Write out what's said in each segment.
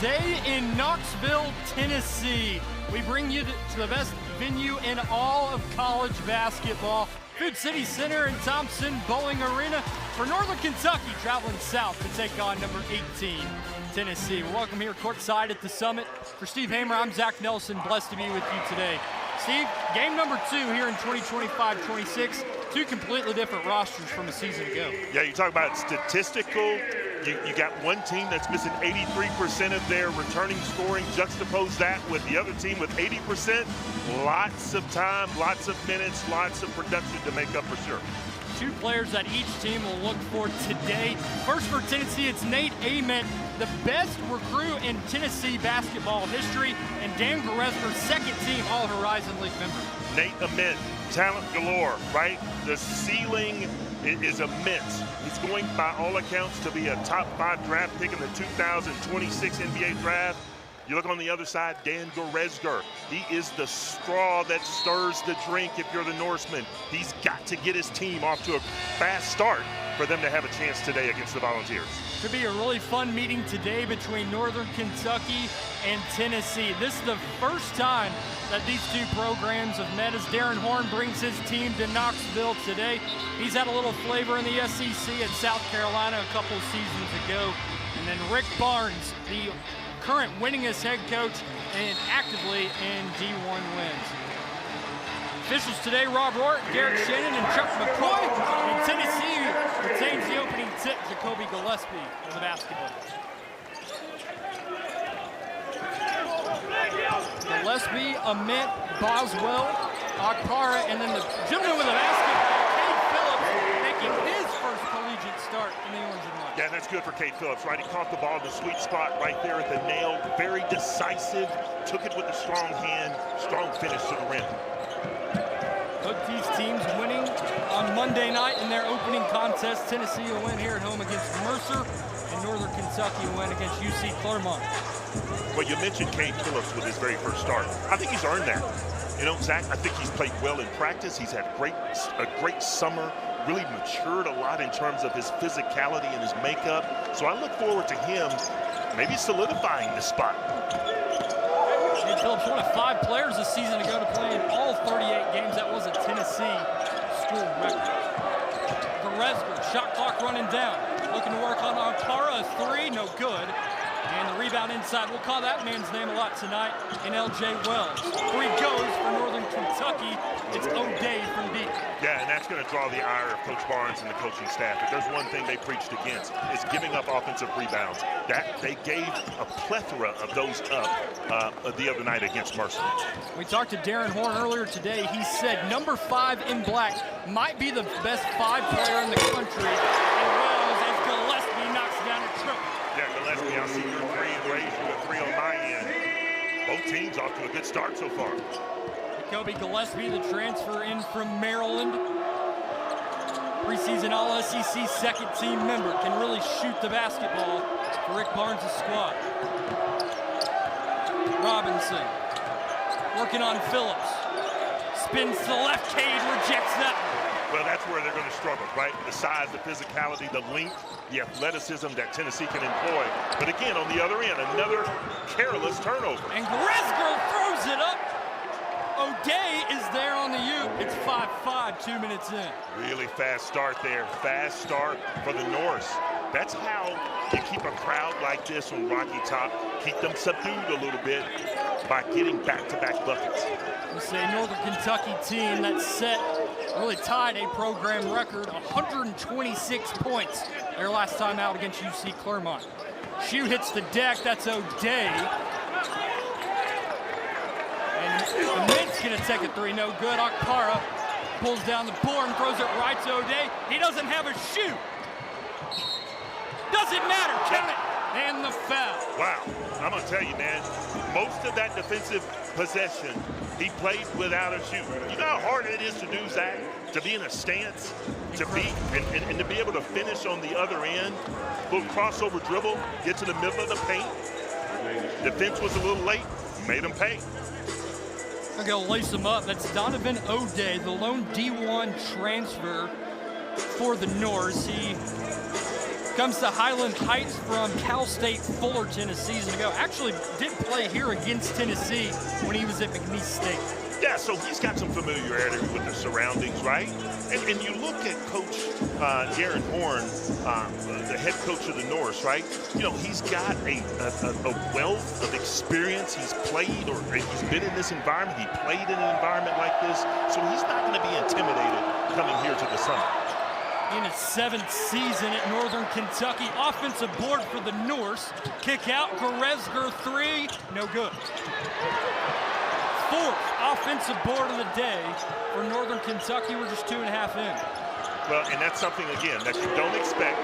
day in Knoxville, Tennessee. We bring you to the best venue in all of college basketball, Food City Center and Thompson Bowling Arena for Northern Kentucky, traveling south to take on number 18, Tennessee. Welcome here courtside at the Summit. For Steve Hamer, I'm Zach Nelson, blessed to be with you today. Steve, game number 2 here in 2025-26, two completely different rosters from a season ago. Yeah, you talk about statistical. You got one team that's missing 83% of their returning scoring. Juxtapose that with the other team with 80%. Lots of time, lots of minutes, lots of production to make up for sure. Two players that each team will look for today. First for Tennessee, it's Nate Ament, the best recruit in Tennessee basketball history, and Dan Goresner's second team All-Horizon League member. Nate Ament, talent galore, right? The ceiling is immense. He's going, by all accounts, to be a top 5 draft pick in the 2026 NBA draft. You look on the other side, Dan Goresner. He is the straw that stirs the drink if you're the Norseman. He's got to get his team off to a fast start for them to have a chance today against the Volunteers. Should be a really fun meeting today between Northern Kentucky and Tennessee. This is the first time that these two programs have met as Darren Horn brings his team to Knoxville today. He's had a little flavor in the SEC at South Carolina a couple of seasons ago. And then Rick Barnes, the current winningest head coach and actively in D1 wins. Officials today, Rob Rourke, Garrett Shannon, and Chuck McCoy. And Tennessee retains the opening tip, Jacoby Gillespie of the basketball. Gillespie, Ament, Boswell, Akpara, and then the gentleman with the basketball, Cade Phillips, making his first collegiate start in the orange and white. Yeah, that's good for Cade Phillips, right? He caught the ball in the sweet spot right there at the nail. Very decisive, took it with a strong hand, strong finish to the rim. Both these teams winning on Monday night in their opening contest. Tennessee will win here at home against Mercer, and Northern Kentucky will win against UC Claremont. Well, you mentioned Cade Phillips with his very first start. I think he's earned that. You know, Zach, I think he's played well in practice. He's had a great summer, really matured a lot in terms of his physicality and his makeup. So I look forward to him maybe solidifying this spot. Cade Phillips, one of 5 players this season to go to play in all 38 games. That was a Tennessee school record. Goresner, shot clock running down. Looking to work on Ankara, a 3, no good. And the rebound inside, we'll call that man's name a lot tonight, in L.J. Wells. 3 goes for Northern Kentucky. It's O'Day from deep. Yeah, and that's going to draw the ire of Coach Barnes and the coaching staff. If there's one thing they preached against, it's giving up offensive rebounds. That they gave a plethora of those up the other night against Mercer. We talked to Darren Horn earlier today. He said number 5 in black might be the best 5 player in the country. And Wells, as Gillespie knocks down a triple. Yeah, Gillespie, I'll see your 3 and raise you a 3 on my end. Both teams off to a good start so far. Jacoby Gillespie, the transfer in from Maryland. Preseason All-SEC second team member, can really shoot the basketball for Rick Barnes' squad. Robinson, working on Phillips. Spins to the left, Cade rejects that one. Well, that's where they're going to struggle, right? The size, the physicality, the length, the athleticism that Tennessee can employ. But again, on the other end, another careless turnover. And Goresner throws it up. O'Day is there on the U. It's 5-5, 2 minutes in. Really fast start there. Fast start for the Norse. That's how you keep a crowd like this on Rocky Top, keep them subdued a little bit by getting back-to-back buckets. We say Northern Kentucky team that set, really tied a program record, 126 points their last time out against UC Claremont. Shoe hits the deck, that's O'Day. And the Mint's gonna take a 3, no good. Akpara pulls down the board and throws it right to O'Day. He doesn't have a shoe. Doesn't matter, count it. And the foul. Wow, I'm gonna tell you, man, most of that defensive possession, he played without a shoe. You know how hard it is to do, Zach? To be in a stance, to be, and to be able to finish on the other end, little crossover dribble, get to the middle of the paint. Defense was a little late, made him pay. I'm gonna lace him up. That's Donovan O'Day, the lone D1 transfer for the Norse. He Comes to Highland Heights from Cal State Fullerton a season ago. Actually did play here against Tennessee when he was at McNeese State. Yeah, so he's got some familiarity with the surroundings, right? And you look at Coach Darren Horn, the head coach of the Norse, right? You know, he's got a wealth of experience. He's played or he's been in this environment. He played in an environment like this, so he's not going to be intimidated coming here to the Summit. In his 7th season at Northern Kentucky, offensive board for the Norse. Kick out, Goresger 3, no good. 4th offensive board of the day for Northern Kentucky. We're just 2.5 in. Well, and that's something, again, that you don't expect,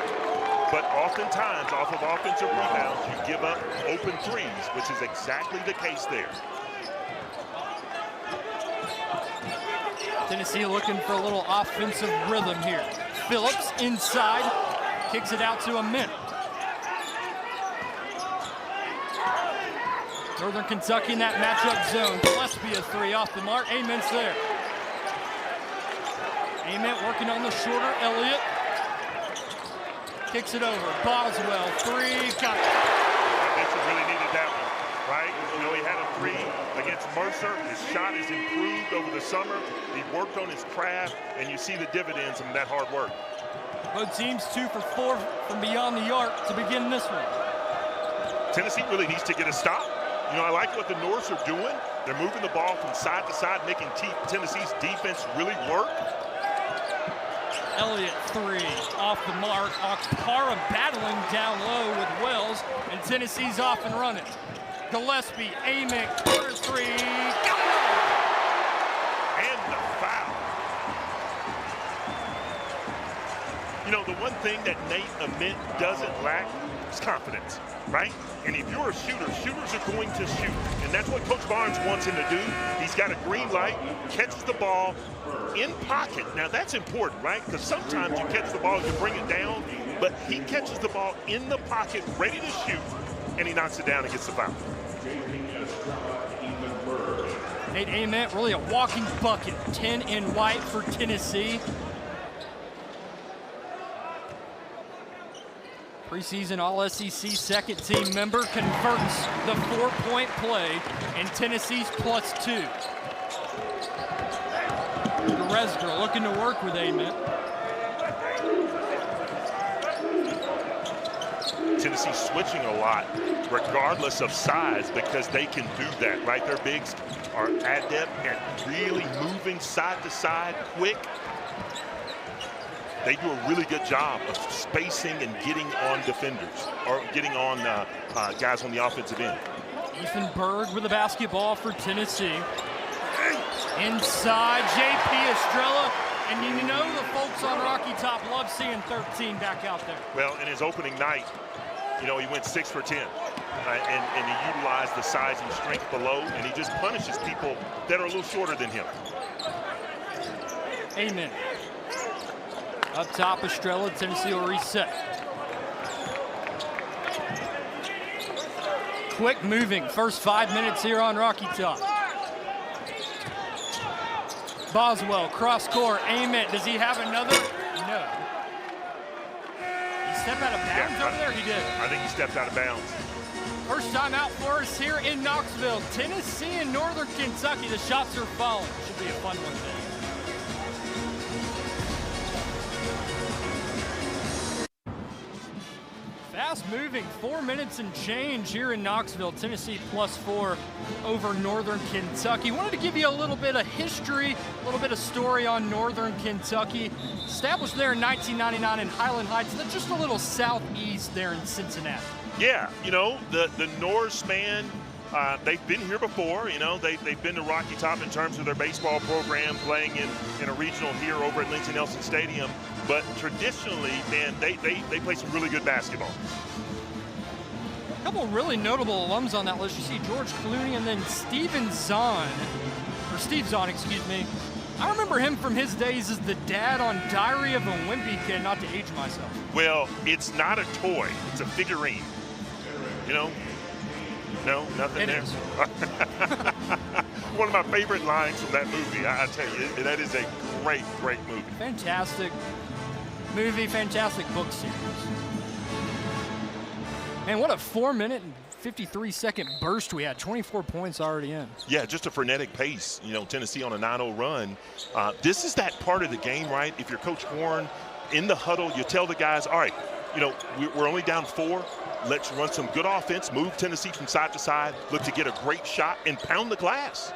but oftentimes off of offensive rebounds, you give up open threes, which is exactly the case there. Tennessee looking for a little offensive rhythm here. Phillips inside, kicks it out to Ament. Northern Kentucky in that matchup zone. Gillespie a 3 off the mark. Ament's there. Ament working on the shorter. Elliott kicks it over. Boswell 3. Got it. Mitchell really needed that one, right? You know, he had a 3 against Mercer. His shot has improved over the summer. He worked on his craft, and you see the dividends of that hard work. Both teams 2 for 4 from beyond the arc to begin this one. Tennessee really needs to get a stop. You know, I like what the Norse are doing. They're moving the ball from side to side, making Tennessee's defense really work. Elliott 3 off the mark. Okpara battling down low with Wells, and Tennessee's off and running. Gillespie, Ament, corner 3, got it! And the foul. You know, the one thing that Nate Ament doesn't lack is confidence, right? And if you're a shooter, shooters are going to shoot. And that's what Coach Barnes wants him to do. He's got a green light, catches the ball in pocket. Now, that's important, right? Because sometimes you catch the ball, you bring it down, but he catches the ball in the pocket, ready to shoot, and he knocks it down and gets the foul. Nate Ament, really a walking bucket. 10 in white for Tennessee. Preseason All-SEC second team member converts the 4-point play, and Tennessee's +2. Goresger looking to work with Ament. Tennessee switching a lot, regardless of size, because they can do that, right? Their bigs are adept at really moving side to side quick. They do a really good job of spacing and getting on defenders, or getting on guys on the offensive end. Ethan Berg with the basketball for Tennessee. Inside, J.P. Estrella. And you know the folks on Rocky Top love seeing 13 back out there. Well, in his opening night, you know, he went 6 for 10. And he utilized the size and strength below, and he just punishes people that are a little shorter than him. Amen. Up top, Estrella, Tennessee will reset. Quick moving, first 5 minutes here on Rocky Top. Boswell, cross court, Ament, does he have another? No. He stepped out of bounds over there? He did. I think he stepped out of bounds. First time out for us here in Knoxville. Tennessee and Northern Kentucky, the shots are falling. Should be a fun one today. Fast moving, 4 minutes and change here in Knoxville. Tennessee +4 over Northern Kentucky. Wanted to give you a little bit of history, a little bit of story on Northern Kentucky. Established there in 1999 in Highland Heights, just a little southeast there in Cincinnati. Yeah, you know, the Norse, man, they've been here before. You know, they've been to Rocky Top in terms of their baseball program, playing in a regional here over at Lindsey Nelson Stadium. But traditionally, man, they play some really good basketball. A couple really notable alums on that list. You see George Clooney and then Steve Zahn, excuse me. I remember him from his days as the dad on Diary of a Wimpy Kid, not to age myself. Well, it's not a toy, it's a figurine. You know? No, nothing there. It is. One of my favorite lines from that movie, I tell you, that is a great, great movie. Fantastic movie, fantastic book series. Man, what a 4-minute and 53-second burst we had. 24 points already in. Yeah, just a frenetic pace. You know, Tennessee on a 9-0 run. This is that part of the game, right? If you're Coach Warren, in the huddle, you tell the guys, all right, you know, we're only down 4. Let's run some good offense, move Tennessee from side to side, look to get a great shot, and pound the glass.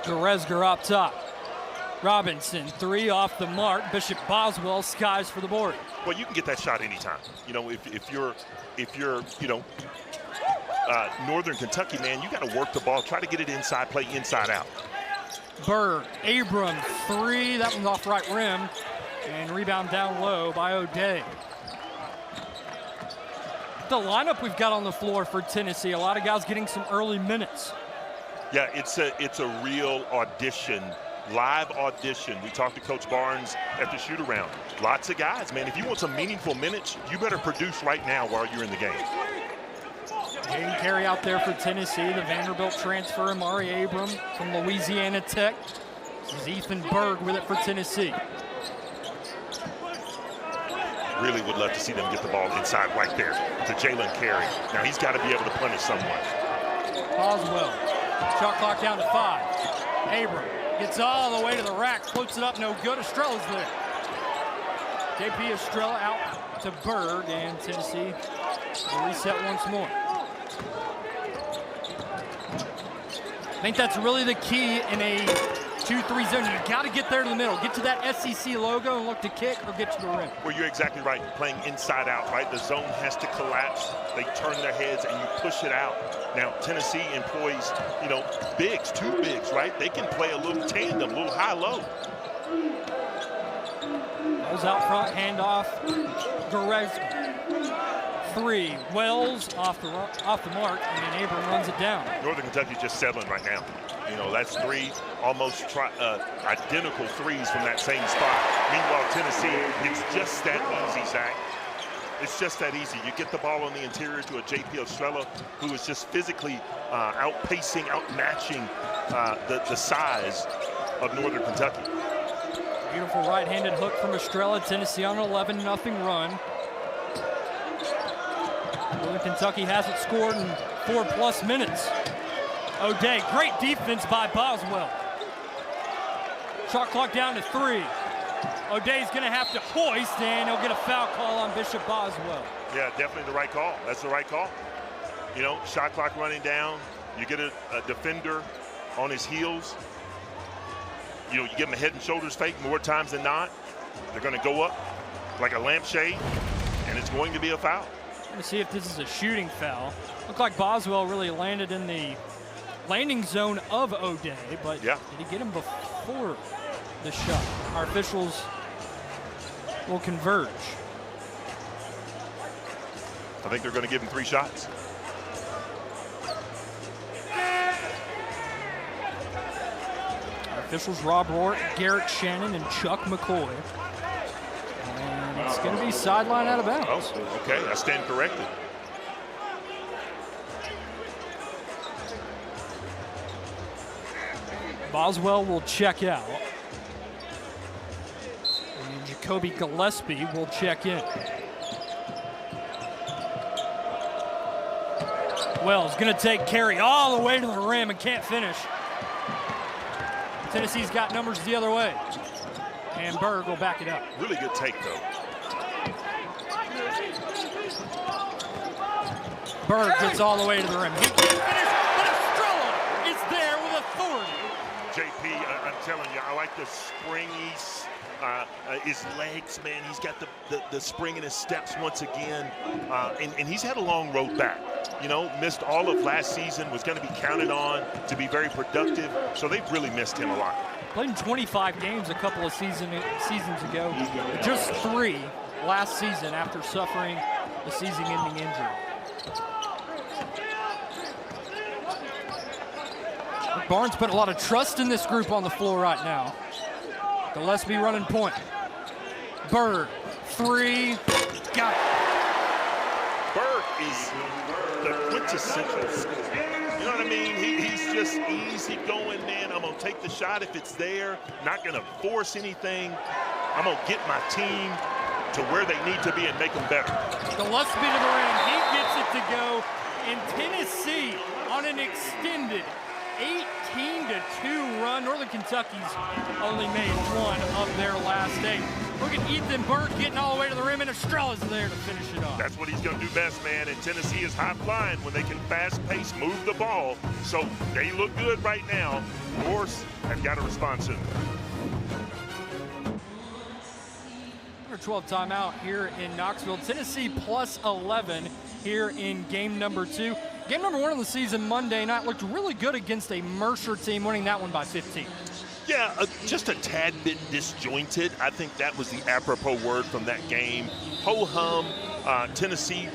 Goretzka up top. Robinson, 3 off the mark. Bishop Boswell skies for the board. Well, you can get that shot anytime. You know, if you're you know, Northern Kentucky, man, you got to work the ball, try to get it inside, play inside out. Berg, Abram, 3. That one's off right rim. And rebound down low by O'Day. The lineup we've got on the floor for Tennessee, a lot of guys getting some early minutes. Yeah, it's a real audition, live audition. We talked to Coach Barnes at the shoot-around. Lots of guys, man. If you want some meaningful minutes, you better produce right now while you're in the game. Hayden Carey out there for Tennessee, the Vanderbilt transfer, Amari Abram from Louisiana Tech. This is Ethan Berg with it for Tennessee. Really would love to see them get the ball inside right there to Jalen Carey. Now he's got to be able to punish someone. Boswell, shot clock down to 5. Abram gets all the way to the rack, floats it up, no good. Estrella's there. JP Estrella out to Berg, and Tennessee will reset once more. I think that's really the key in a 2-3 zone. You got to get there to the middle. Get to that SEC logo and look to kick or get to the rim. Well, you're exactly right. Playing inside out, right? The zone has to collapse. They turn their heads and you push it out. Now, Tennessee employs, you know, bigs, 2 bigs, right? They can play a little tandem, a little high-low. Wells out front, handoff. Goretzka. 3. Wells off the mark, and then Abram runs it down. Northern Kentucky just settling right now. You know, that's 3 almost identical threes from that same spot. Meanwhile, Tennessee, it's just that easy, Zach. It's just that easy. You get the ball on the interior to a JP Estrella, who is just physically outpacing, outmatching the size of Northern Kentucky. Beautiful right-handed hook from Estrella. Tennessee on an 11-0 run. Northern Kentucky hasn't scored in 4+ minutes. O'Day, great defense by Boswell. Shot clock down to 3. O'Day's gonna have to hoist, and he'll get a foul call on Bishop Boswell. Yeah, definitely the right call. That's the right call. You know, shot clock running down. You get a defender on his heels. You know, you give him a head and shoulders fake more times than not. They're gonna go up like a lampshade, and it's going to be a foul. Let's see if this is a shooting foul. Looked like Boswell really landed in the landing zone of O'Day, but yeah. Did he get him before the shot? Our officials will converge. I think they're going to give him 3 shots. Our officials, Rob Rourke, Garrett Shannon, and Chuck McCoy. And it's going to be sideline out of bounds. Oh, okay, I stand corrected. Boswell will check out. And Jacoby Gillespie will check in. Wells going to take Carey all the way to the rim and can't finish. Tennessee's got numbers the other way. And Berg will back it up. Really good take, though. Berg gets all the way to the rim. He can't finish, but Estrella is there with authority. JP, I'm telling you, I like the spring his legs, man. He's got the spring in his steps once again. And he's had a long road back. You know, missed all of last season, was going to be counted on to be very productive. So they've really missed him a lot. Played in 25 games a couple of seasons ago. Just 3 last season after suffering a season-ending injury. Barnes put a lot of trust in this group on the floor right now. Gillespie running point. Berg, 3, got it. Berg is the quintessential scorer. You know what I mean? He's just easy going, man. I'm going to take the shot if it's there. Not going to force anything. I'm going to get my team to where they need to be and make them better. Gillespie to the rim. He gets it to go. And Tennessee on an extended 18-2 run. Northern Kentucky's only made one of their last 8. Look at Ethan Burke getting all the way to the rim, and Estrella's there to finish it off. That's what he's going to do best, man. And Tennessee is high flying when they can fast pace, move the ball. So they look good right now. Of course, have got to respond soon. Number 12 timeout here in Knoxville. Tennessee plus 11 here in game number 2. Game number 1 of the season Monday night looked really good against a Mercer team, winning that one by 15. Yeah, just a tad bit disjointed. I think that was the apropos word from that game. Ho-hum, Tennessee,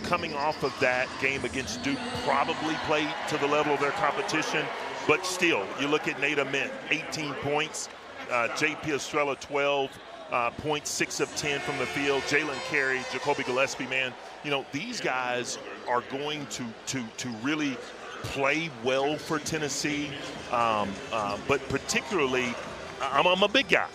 coming off of that game against Duke, probably played to the level of their competition. But still, you look at Nate Ament, 18 points. J.P. Estrella, 12 points, 6 of 10 from the field. Jalen Carey, Jacoby Gillespie, man. These guys are going to really play well for Tennessee, but particularly, I'm a big guy,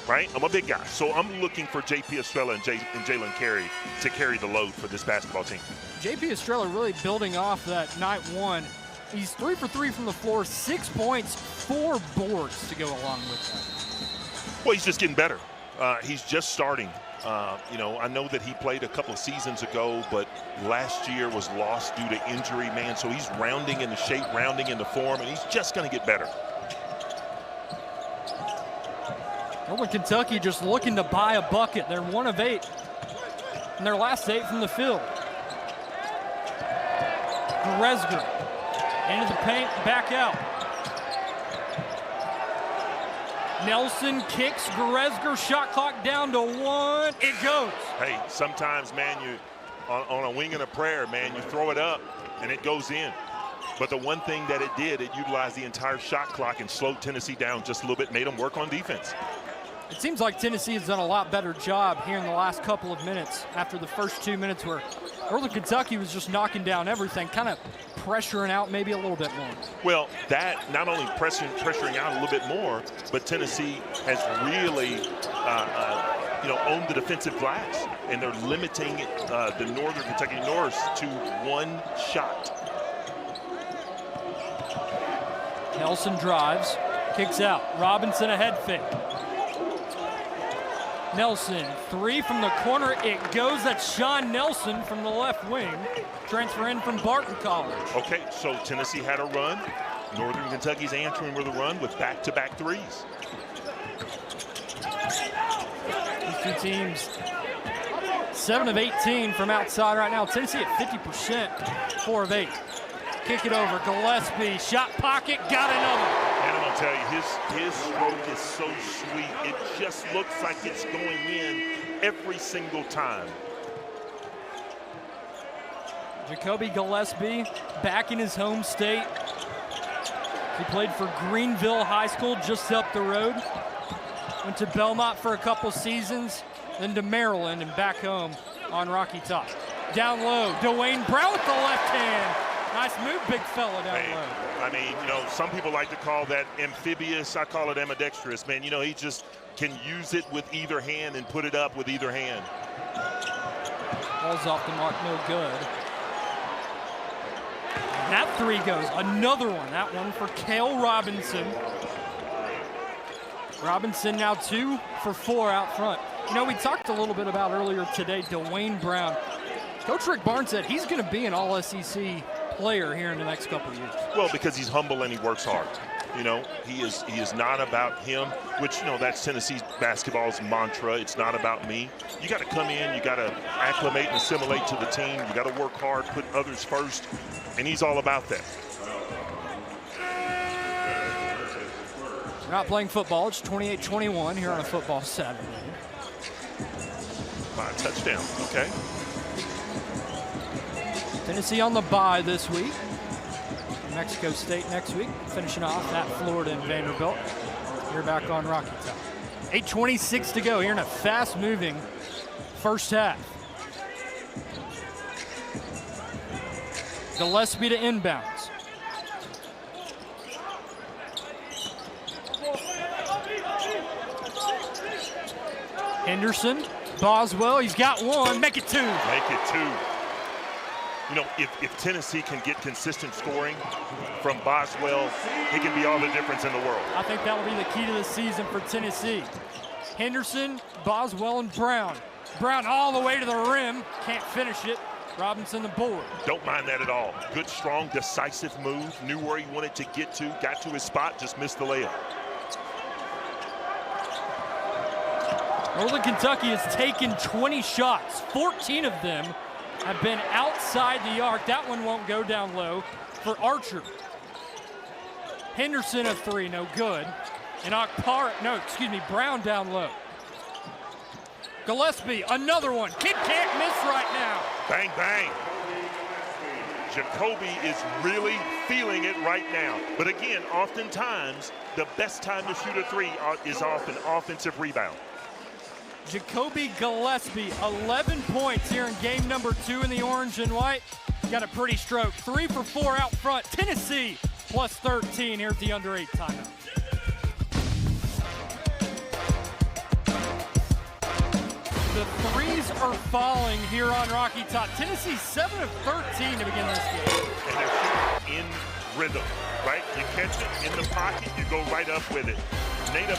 right? I'm a big guy, so I'm looking for J.P. Estrella and Jalen Carey to carry the load for this basketball team. J.P. Estrella really building off that night 1. He's 3 for 3 from the floor, 6 points, 4 boards to go along with that. Well, he's just getting better. He's just starting. I know that he played a couple of seasons ago, but last year was lost due to injury, man. So he's rounding into shape, rounding into form, and he's just going to get better. Northern Kentucky just looking to buy a bucket. They're 1 of 8 in their last 8 from the field. Goresger into the paint, back out. Nelson kicks, Goresger, shot clock down to 1. It goes. Hey, sometimes, man, you on a wing and a prayer, man, you throw it up and it goes in. But the one thing that it did, it utilized the entire shot clock and slowed Tennessee down just a little bit, made them work on defense. It seems like Tennessee has done a lot better job here in the last couple of minutes after the first 2 minutes where Northern Kentucky was just knocking down everything, kind of pressuring out maybe a little bit more. Well, that not only pressuring out a little bit more, but Tennessee has really, owned the defensive glass, and they're limiting the Northern Kentucky Norse to 1 shot. Nelson drives, kicks out. Robinson a head fake. Nelson, 3 from the corner, it goes. That's Sean Nelson from the left wing, transfer in from Barton College. Okay, so Tennessee had a run. Northern Kentucky's answering with a run with back-to-back threes. These two teams, 7 of 18 from outside right now. Tennessee at 50%, 4 of 8. Kick it over, Gillespie, shot pocket, got another. And I'm gonna tell you, his stroke is so sweet. It just looks like it's going in every single time. Jacoby Gillespie back in his home state. He played for Greenville High School just up the road. Went to Belmont for a couple seasons, then to Maryland and back home on Rocky Top. Down low, Dwayne Brown with the left hand. Nice move, big fella down low. I mean, some people like to call that amphibious. I call it ambidextrous, man. He just can use it with either hand and put it up with either hand. Ball's off the mark, no good. That 3 goes, another one. That one for Cale Robinson. Robinson now 2 for 4 out front. We talked a little bit about earlier today, Dwayne Brown. Coach Rick Barnes said he's going to be an all-SEC player here in the next couple of years. Well, because he's humble and he works hard. He is not about him, which, that's Tennessee's basketball's mantra. It's not about me. You got to come in, you got to acclimate and assimilate to the team. You got to work hard, put others first, and he's all about that. We're not playing football. It's 28-21 here on a football Saturday. By a touchdown, okay. Tennessee on the bye this week. Mexico State next week, finishing off at Florida and Vanderbilt. You're back on Rocky Top. 8:26 to go here in a fast-moving first half. Gillespie to inbounds. Henderson Boswell, he's got one. Make it two. Make it two. You know, if Tennessee can get consistent scoring from Boswell, it can be all the difference in the world. I think that will be the key to the season for Tennessee. Henderson, Boswell, and Brown. Brown all the way to the rim. Can't finish it. Robinson the board. Don't mind that at all. Good, strong, decisive move. Knew where he wanted to get to. Got to his spot, just missed the layup. Northern Kentucky has taken 20 shots. 14 of them have been outside the arc. That one won't go down low for Archer. Henderson a three, no good. And Brown down low. Gillespie, another one. Kid can't miss right now. Bang, bang. Jacoby is really feeling it right now. But again, oftentimes, the best time to shoot a three is off an offensive rebound. Jacoby Gillespie, 11 points here in game number 2 in the orange and white. Got a pretty stroke. 3 for 4 out front. Tennessee plus 13 here at the under 8 timeout. The threes are falling here on Rocky Top. Tennessee 7 of 13 to begin this game. And they're shooting in rhythm, right? You catch it in the pocket, you go right up with it. Nada,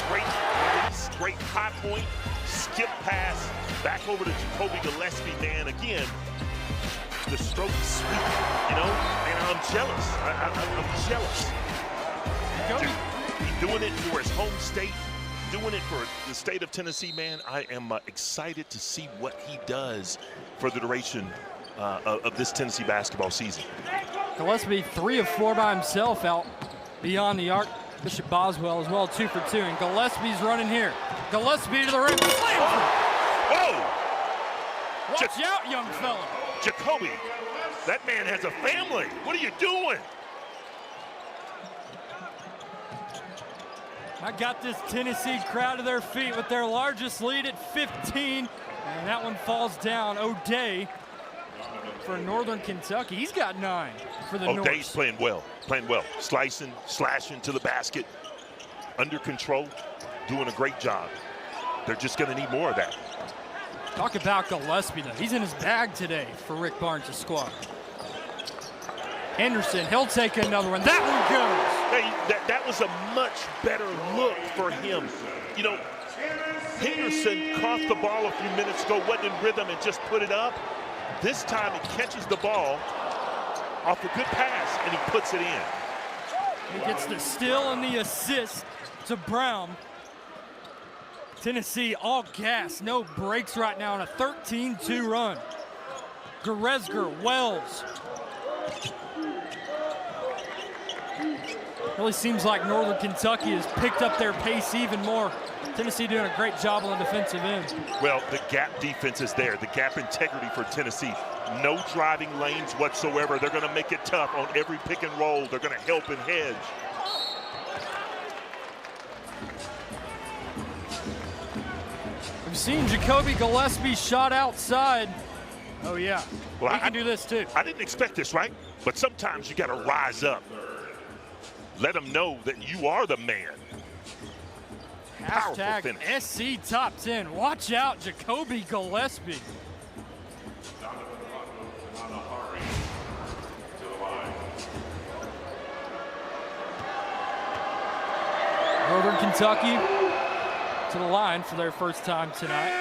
great release, great high point, skip pass, back over to Jacoby Gillespie, man. Again, the stroke is sweet, you know? And I'm jealous. I'm jealous. He's doing it for his home state. Doing it for the state of Tennessee, man. I am excited to see what he does for the duration of this Tennessee basketball season. Gillespie 3 of 4 by himself out beyond the arc. Bishop Boswell as well, 2 for 2. And Gillespie's running here. Gillespie to the rim. Whoa! Watch out, young fella. Jacoby, that man has a family. What are you doing? I got this Tennessee crowd to their feet with their largest lead at 15. And that one falls down. O'Day for Northern Kentucky. He's got 9 for the North. O'Day's playing well. Slicing, slashing to the basket. Under control, doing a great job. They're just going to need more of that. Talk about Gillespie, though. He's in his bag today for Rick Barnes' squad. Henderson, he'll take another one. That one goes. Hey, that was a much better look for him. You know, Henderson caught the ball a few minutes ago, wasn't in rhythm, and just put it up. This time he catches the ball off a good pass, and he puts it in. He gets the steal and the assist to Brown. Tennessee all gas, no breaks right now on a 13-2 run. Goresger, Wells. Really seems like Northern Kentucky has picked up their pace even more. Tennessee doing a great job on the defensive end. Well, the gap defense is there. The gap integrity for Tennessee. No driving lanes whatsoever. They're going to make it tough on every pick and roll. They're going to help and hedge. We've seen Jacoby Gillespie shot outside. Oh, yeah. Well, he can do this, too. I didn't expect this, right? But sometimes you got to rise up. Let them know that you are the man. Hashtag SC Top 10. Watch out, Jacoby Gillespie. Northern Kentucky to the line for their first time tonight.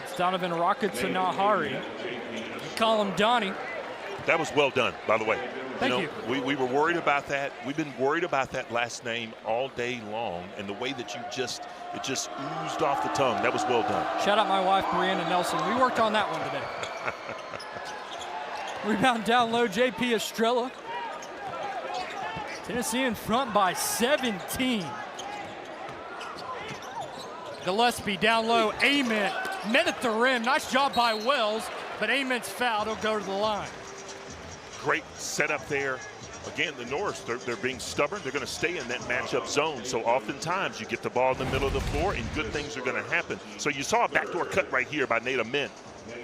It's Donovan Rockets and Nahari. Call him Donnie. That was well done, by the way. Thank you. We were worried about that. We've been worried about that last name all day long, and the way that it just oozed off the tongue. That was well done. Shout out my wife, Brianna Nelson. We worked on that one today. Rebound down low, JP Estrella. Tennessee in front by 17. Gillespie down low, Ament met at the rim. Nice job by Wells, but Ament's fouled. He'll go to the line. Great setup there. Again, the Norse, they're being stubborn. They're going to stay in that matchup zone. So oftentimes you get the ball in the middle of the floor and good things are going to happen. So you saw a backdoor cut right here by Nate Ament.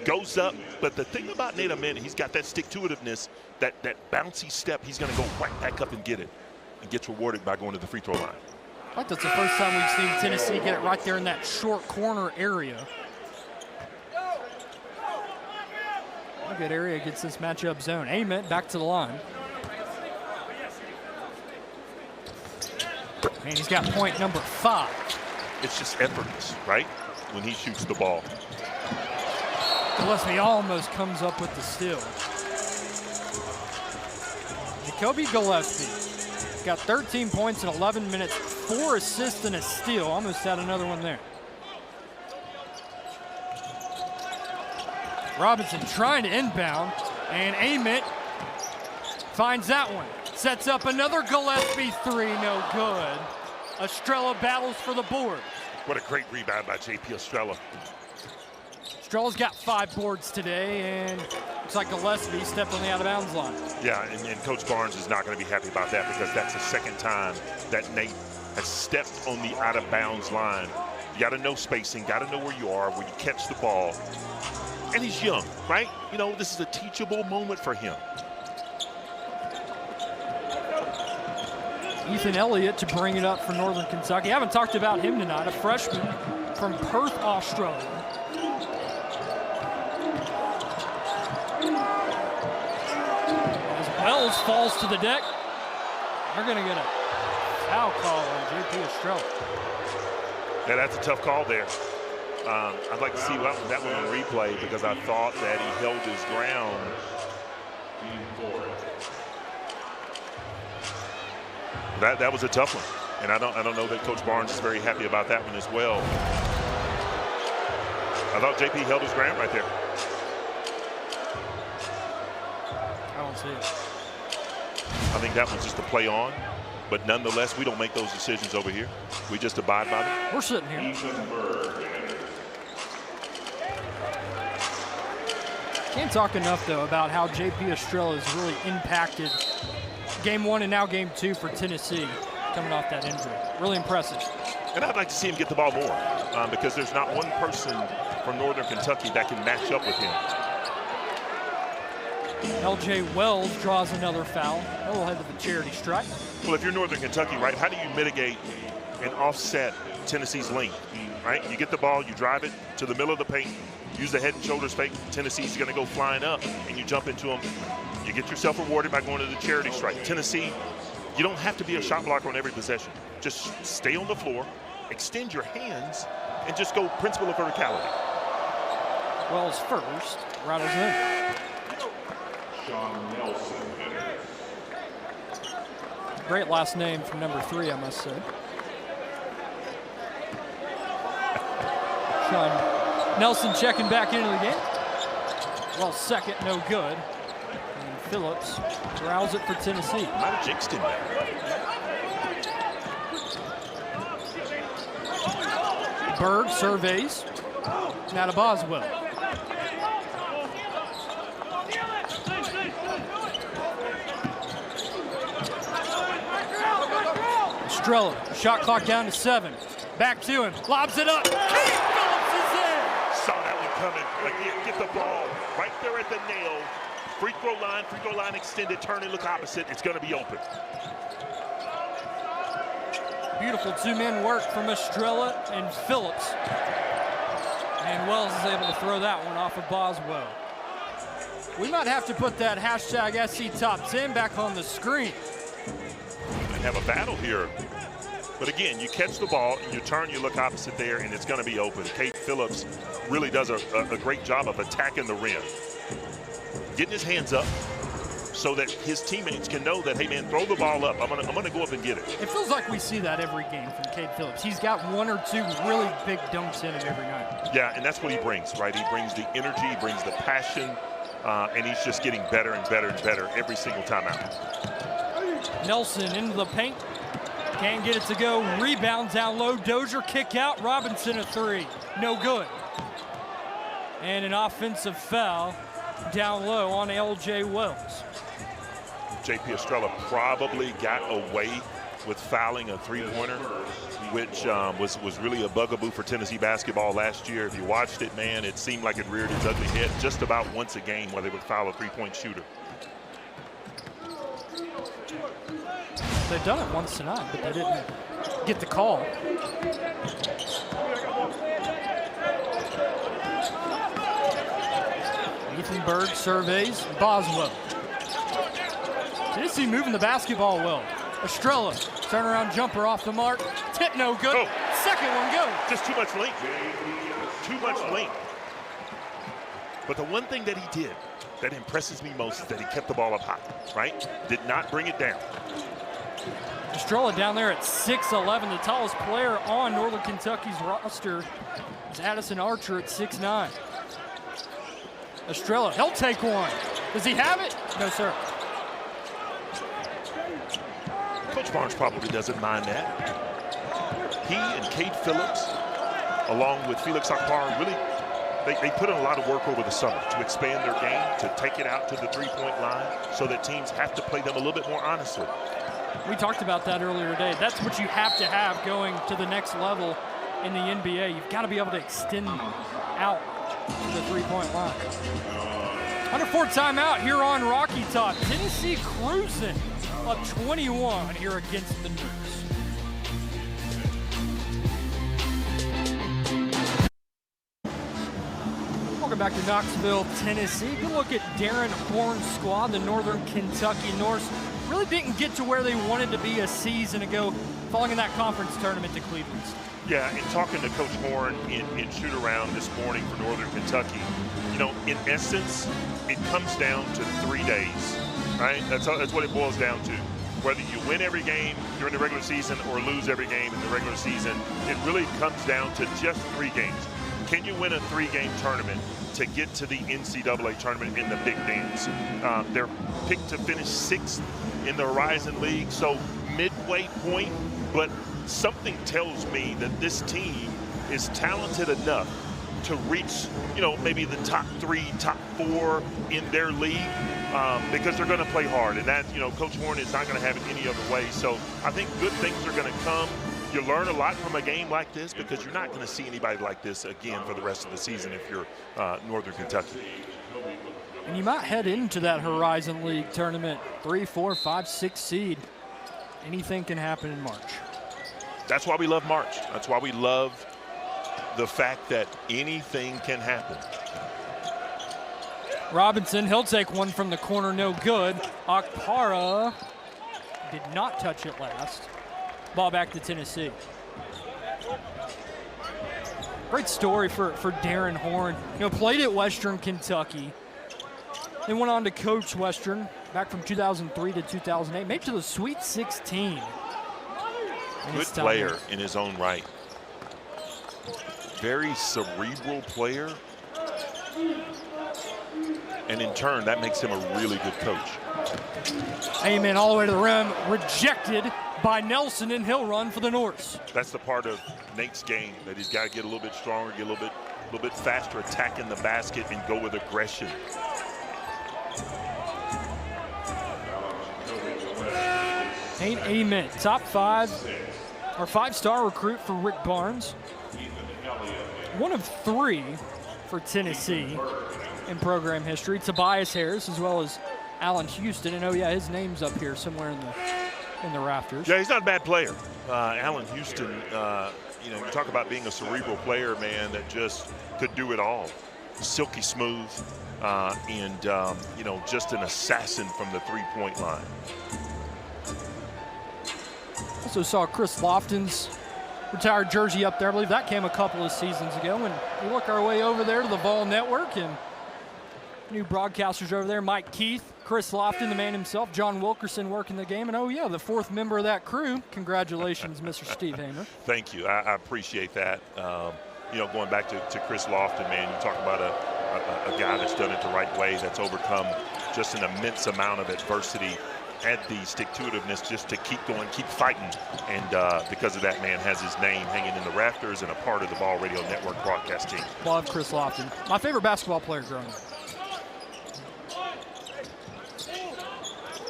Goes up, but the thing about Nate Ament, he's got that stick-to-itiveness, that bouncy step. He's going to go right back up and get it and gets rewarded by going to the free throw line. I think that's the first time we've seen Tennessee get it right there in that short corner area. A good area against this matchup zone. Ament back to the line. And he's got point number 5. It's just effortless, right? When he shoots the ball. Gillespie almost comes up with the steal. Jacoby Gillespie got 13 points in 11 minutes, 4 assists and a steal. Almost had another one there. Robinson trying to inbound, and Ament finds that one. Sets up another Gillespie 3, no good. Estrella battles for the board. What a great rebound by J.P. Estrella. Estrella's got 5 boards today, and looks like Gillespie stepped on the out-of-bounds line. Yeah, and Coach Barnes is not going to be happy about that because that's the second time that Nate has stepped on the out-of-bounds line. You got to know spacing, got to know where you are, where you catch the ball. And he's young, right? You know, this is a teachable moment for him. Ethan Elliott to bring it up for Northern Kentucky. I haven't talked about him tonight, a freshman from Perth, Australia. As Wells falls to the deck, they're going to get a foul call on J.P. Estrella. Yeah, that's a tough call there. I'd like to see that one on replay because I thought that he held his ground. That was a tough one, and I don't know that Coach Barnes is very happy about that one as well. I thought JP held his ground right there. I don't see it. I think that one's just a play on, but nonetheless, we don't make those decisions over here. We just abide by them. We're sitting here. Can't talk enough, though, about how J.P. Estrella has really impacted Game 1 and now Game 2 for Tennessee coming off that injury. Really impressive. And I'd like to see him get the ball more because there's not one person from Northern Kentucky that can match up with him. L.J. Wells draws another foul. He'll head to the charity strike. Well, if you're Northern Kentucky, right, how do you mitigate and offset Tennessee's length, right? You get the ball, you drive it to the middle of the paint, use the head and shoulders fake. Tennessee's going to go flying up, and you jump into them. You get yourself rewarded by going to the charity strike. Tennessee, you don't have to be a shot blocker on every possession. Just stay on the floor, extend your hands, and just go principle of verticality. Wells first, rattles in. Great last name from number 3, I must say. Sean Nelson checking back into the game. Well, second, no good. And Phillips corrals it for Tennessee. Might have jinxed him there. Berg surveys. Now to Boswell. Estrella, shot clock down to 7. Back to him, lobs it up. Phillips is in. Saw that one coming. Again, get the ball right there at the nail. Free throw line extended, turn and look opposite. It's going to be open. Beautiful two-man work from Estrella and Phillips. And Wells is able to throw that one off of Boswell. We might have to put that hashtag SC Top 10 back on the screen. And have a battle here. But again, you catch the ball, you turn, you look opposite there, and it's going to be open. Kate Phillips really does a great job of attacking the rim. Getting his hands up so that his teammates can know that, hey, man, throw the ball up. I'm gonna go up and get it. It feels like we see that every game from Cade Phillips. He's got 1 or 2 really big dunks in it every night. Yeah, and that's what he brings, right? He brings the energy, he brings the passion, and he's just getting better and better and better every single time out. Nelson into the paint. Can't get it to go. Rebound down low. Dozier kick out. Robinson a 3. No good. And an offensive foul down low on L.J. Wells. J.P. Estrella probably got away with fouling a three-pointer, which was really a bugaboo for Tennessee basketball last year. If you watched it, man, it seemed like it reared its ugly head just about once a game where they would foul a three-point shooter. They've done it once tonight, but they didn't get the call. Ethan Berg surveys Boswell. Tennessee moving the basketball well. Estrella, turnaround jumper off the mark. Tip no good. Oh. Second one goes. Just too much length. Too much length. But the one thing that he did that impresses me most is that he kept the ball up high, right? Did not bring it down. Estrella down there at 6'11", the tallest player on Northern Kentucky's roster is Addison Archer at 6'9". Estrella, he'll take one. Does he have it? No, sir. Coach Barnes probably doesn't mind that. He and Cade Phillips, along with Felix Akbar, really, they put in a lot of work over the summer to expand their game, to take it out to the three-point line so that teams have to play them a little bit more honestly. We talked about that earlier today. That's what you have to have going to the next level in the NBA. You've got to be able to extend out to the three-point line. Under 4 timeout here on Rocky Top. Tennessee cruising up 21 here against the News. Welcome back to Knoxville, Tennessee. Good look at Darren Horn's squad. The Northern Kentucky Norse really didn't get to where they wanted to be a season ago, falling in that conference tournament to Cleveland. Yeah, and talking to Coach Horn in shoot-around this morning for Northern Kentucky, you know, in essence, it comes down to 3 days, right? That's what it boils down to. Whether you win every game during the regular season or lose every game in the regular season, it really comes down to just 3 games. Can you win a 3-game tournament to get to the NCAA tournament in the Big Dance? They're picked to finish 6th in the Horizon League, so midway point, but something tells me that this team is talented enough to reach, you know, maybe the top 3, top 4 in their league because they're going to play hard. And that, you know, Coach Horn is not going to have it any other way. So I think good things are going to come. You learn a lot from a game like this because you're not going to see anybody like this again for the rest of the season if you're Northern Kentucky. And you might head into that Horizon League tournament 3, 4, 5, 6 seed. Anything can happen in March. That's why we love March. That's why we love the fact that anything can happen. Robinson, he'll take one from the corner, no good. Akpara did not touch it last. Ball back to Tennessee. Great story for Darren Horn. You know, played at Western Kentucky. Then went on to coach Western back from 2003 to 2008. Made it to the Sweet 16. Good player in his own right. Very cerebral player. And in turn, that makes him a really good coach. Amen, all the way to the rim. Rejected by Nelson, and he'll run for the Norse. That's the part of Nate's game that he's got to get a little bit stronger, get a little bit faster, attacking the basket, and go with aggression. Nate Amen, top 5 or 5-star recruit for Rick Barnes. One of 3 for Tennessee in program history. Tobias Harris as well as Allen Houston. And oh yeah, his name's up here somewhere in the rafters. Yeah, he's not a bad player. Allen Houston, you know, you talk about being a cerebral player, man, that just could do it all. Silky smooth and, you know, just an assassin from the three-point line. Also saw Chris Lofton's retired jersey up there. I believe that came a couple of seasons ago. And we look our way over there to the Vol Network and new broadcasters over there, Mike Keith, Chris Lofton, the man himself, John Wilkerson working the game. And oh yeah, the 4th member of that crew. Congratulations, Mr. Steve Hamer. Thank you, I appreciate that. You know, going back to Chris Lofton, man, you talk about a guy that's done it the right way, that's overcome just an immense amount of adversity, had the stick-to-itiveness just to keep going, keep fighting, and because of that, man has his name hanging in the rafters and a part of the Vol Radio Network broadcast team. Love Chris Lofton. My favorite basketball player growing up.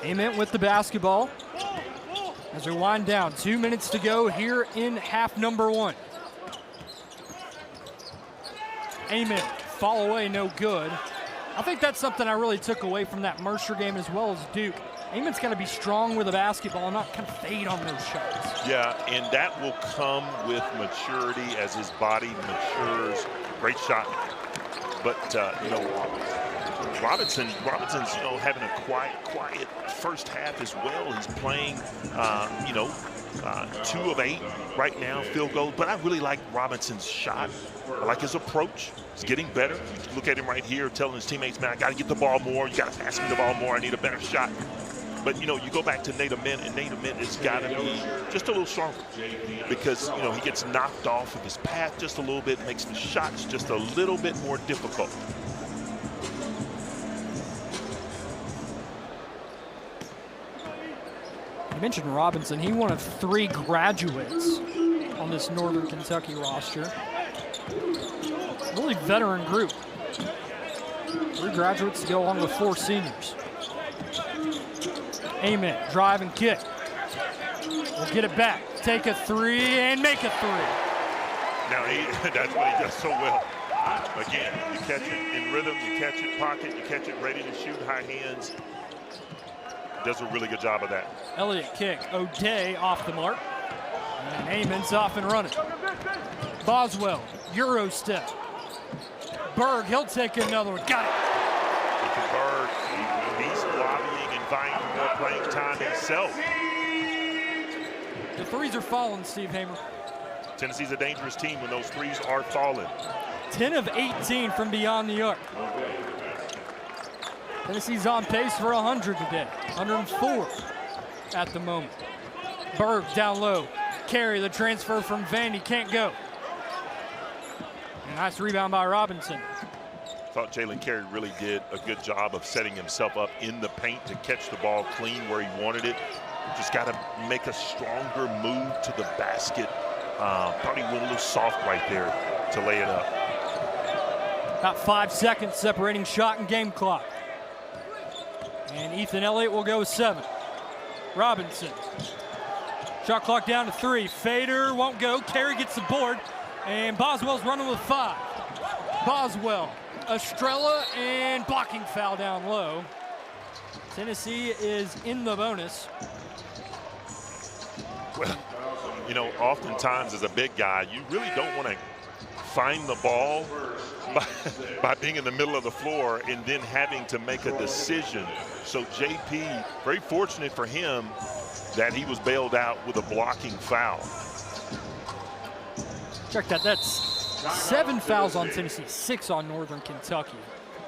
Amen with the basketball as we wind down. 2 minutes to go here in half number 1. Amen, fall away, no good. I think that's something I really took away from that Mercer game as well as Duke. Amen's got to be strong with the basketball and not kind of fade on those shots. Yeah, and that will come with maturity as his body matures. Great shot. But, you know, Robinson's, you know, having a quiet first half as well. He's playing, you know, 2 of 8 right now, field goals. But I really like Robinson's shot. I like his approach. He's getting better. You can look at him right here telling his teammates, man, I got to get the ball more. You got to pass me the ball more. I need a better shot. But, you know, you go back to Nate Ament, and Nate Ament has got to be just a little stronger because, you know, he gets knocked off of his path just a little bit, makes the shots just a little bit more difficult. You mentioned Robinson. He one of 3 graduates on this Northern Kentucky roster. Really veteran group. 3 graduates to go along with 4 seniors. Amen, drive and kick. We'll get it back. Take a 3 and make a 3. Now, that's what he does so well. Again, you catch it in rhythm, you catch it pocket, you catch it ready to shoot, high hands. Does a really good job of that. Elliott kick, O'Day off the mark. And Amen's off and running. Boswell, Euro step. Berg, he'll take another one. Got it. Look at Berg. He's lobbying and vying for more playing time himself. The 3s are falling, Steve Hamer. Tennessee's a dangerous team when those 3s are falling. 10 of 18 from beyond the arc. Tennessee's on pace for 100 today. 104 at the moment. Berg down low. Carey, the transfer from Vandy, can't go. Nice rebound by Robinson. Thought Jalen Carey really did a good job of setting himself up in the paint to catch the ball clean where he wanted it. Just got to make a stronger move to the basket. Thought he went a little soft right there to lay it up. About 5 seconds separating shot and game clock. And Ethan Elliott will go 7. Robinson. Shot clock down to 3. Fader won't go. Carey gets the board. And Boswell's running with 5. Boswell, Estrella, and blocking foul down low. Tennessee is in the bonus. Well, you know, oftentimes as a big guy, you really don't want to find the ball by being in the middle of the floor and then having to make a decision. So JP, very fortunate for him that he was bailed out with a blocking foul. Check that, that's 7 fouls on Tennessee, 6 on Northern Kentucky.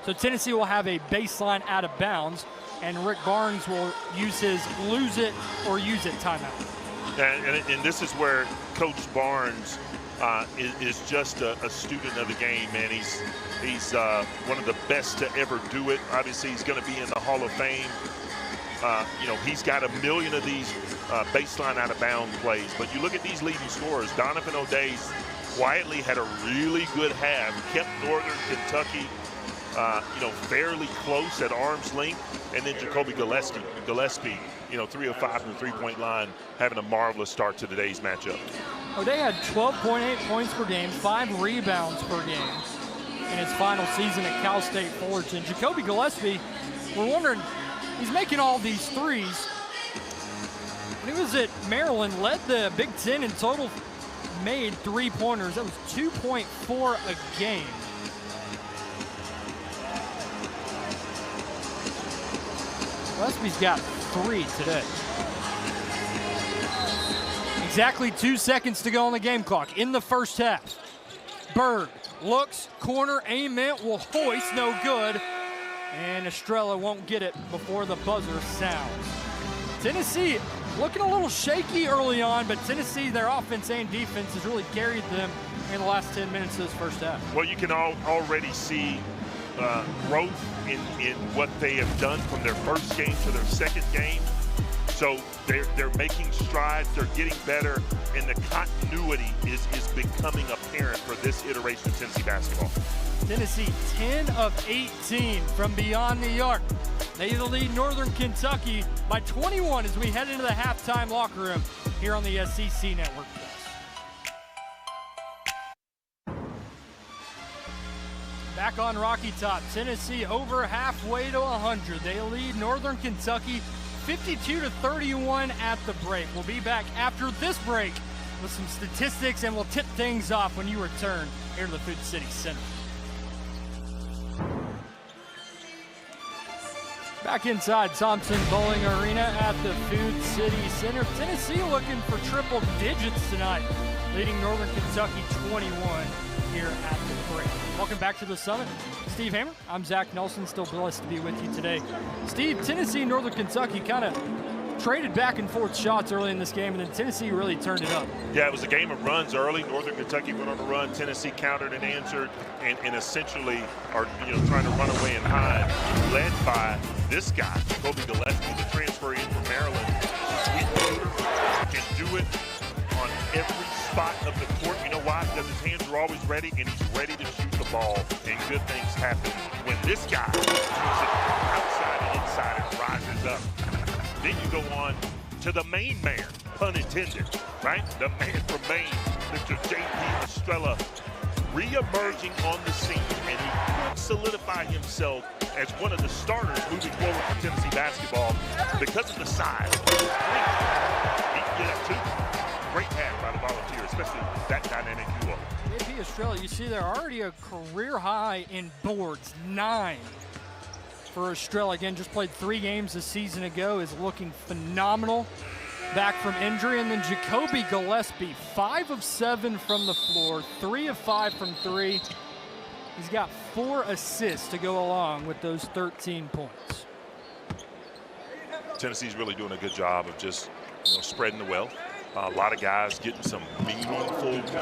So Tennessee will have a baseline out of bounds, and Rick Barnes will use his lose it or use it timeout. And this is where Coach Barnes is just a student of the game, man. He's one of the best to ever do it. Obviously, he's going to be in the Hall of Fame. You know, he's got a million of these baseline out of bounds plays. But you look at these leading scorers. Donovan O'Day quietly had a really good half, kept Northern Kentucky, you know, fairly close at arm's length. And then Jacoby Gillespie, you know, 3 of 5 from the three-point line, having a marvelous start to today's matchup. O'Day had 12.8 points per game, 5 rebounds per game in his final season at Cal State Fullerton. Jacoby Gillespie, we're wondering, he's making all these threes. When he was at Maryland, led the Big Ten in total made three-pointers. That was 2.4 a game. Gillespie's got 3 today. Exactly 2 seconds to go on the game clock in the first half. Berg looks, corner, Ament will hoist, no good. And Estrella won't get it before the buzzer sounds. Tennessee looking a little shaky early on, but Tennessee, their offense and defense has really carried them in the last 10 minutes of this first half. Well, you can already see growth in what they have done from their first game to their second game. So they're making strides, they're getting better, and the continuity is becoming apparent for this iteration of Tennessee basketball. Tennessee 10 of 18 from beyond the arc. They lead Northern Kentucky by 21 as we head into the halftime locker room here on the SEC Network. Back on Rocky Top, Tennessee over halfway to 100. They lead Northern Kentucky 52-31 at the break. We'll be back after this break with some statistics, and we'll tip things off when you return here to the Food City Center. Back inside Thompson Bowling Arena at the Food City Center. Tennessee looking for triple digits tonight, leading Northern Kentucky 21 here at the break. Welcome back to the Summit. Steve Hammer, I'm Zach Nelson, still blessed to be with you today. Steve, Tennessee and Northern Kentucky kind of traded back and forth shots early in this game, and then Tennessee really turned it up. Yeah, it was a game of runs early. Northern Kentucky went on a run. Tennessee countered and answered, and essentially are trying to run away and hide, led by this guy, Kobe Gillespie, the transfer in from Maryland. Can do it on every spot of the court. You know why? Because his hands are always ready, and he's ready to shoot the ball, and good things happen when this guy shoots it outside and inside and rises up. Then you go on to the main man, pun intended, right? The man from Maine, Mr. J.P. Estrella, re-emerging on the scene, and he could solidify himself as one of the starters moving forward for Tennessee basketball because of the size. He can get up too. Great pass by the Volunteers, especially that dynamic duo. J.P. Estrella, you see they're already a career high in boards, 9. For Estrella, again, just played 3 games a season ago, is looking phenomenal back from injury. And then Jacoby Gillespie, 5 of 7 from the floor, 3 of 5 from 3. He's got 4 assists to go along with those 13 points. Tennessee's really doing a good job of just spreading the wealth. A lot of guys getting some meaningful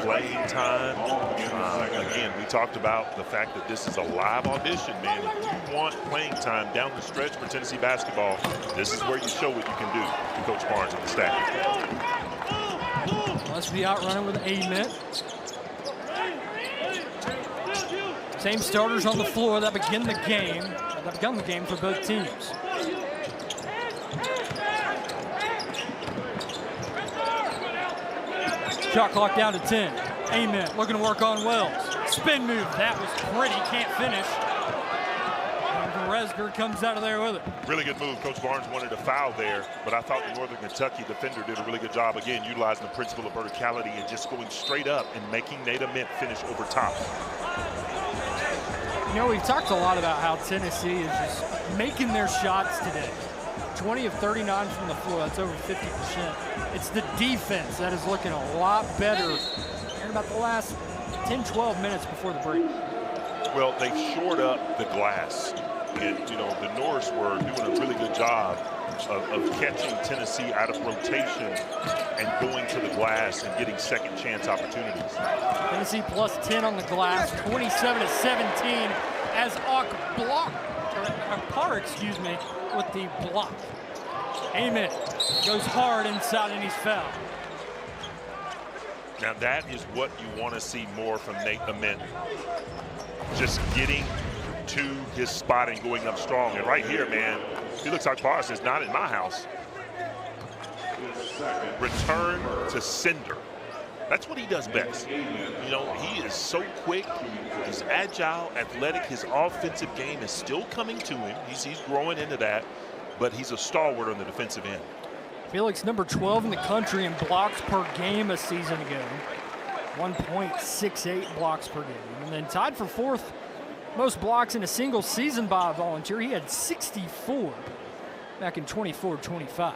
playing time. Again, we talked about the fact that this is a live audition, man. If you want playing time down the stretch for Tennessee basketball, this is where you show what you can do to Coach Barnes and the staff. Must be out running with Ament. Same starters on the floor that begun the game for both teams. Shot clock down to 10. Ament looking to work on Wells. Spin move, that was pretty, can't finish. And Resger comes out of there with it. Really good move. Coach Barnes wanted a foul there, but I thought the Northern Kentucky defender did a really good job, again, utilizing the principle of verticality and just going straight up and making Nate Ament finish over top. We've talked a lot about how Tennessee is just making their shots today. 20 of 39 from the floor, that's over 50%. It's the defense that is looking a lot better in about the last 10, 12 minutes before the break. Well, they shored up the glass. And, the Norse were doing a really good job of catching Tennessee out of rotation and going to the glass and getting second chance opportunities. Tennessee plus 10 on the glass, 27-17 as Akpar, with the block. Ament goes hard inside and he's fouled. Now that is what you want to see more from Nate Ament. Just getting to his spot and going up strong. And right here, man, he looks like Akpar says, not in my house. Return to sender. That's what he does best. He is so quick, he's agile, athletic. His offensive game is still coming to him. He's growing into that, but he's a stalwart on the defensive end. Felix, number 12 in the country in blocks per game a season ago. 1.68 blocks per game. And then tied for 4th most blocks in a single season by a Volunteer. He had 64 back in 24-25.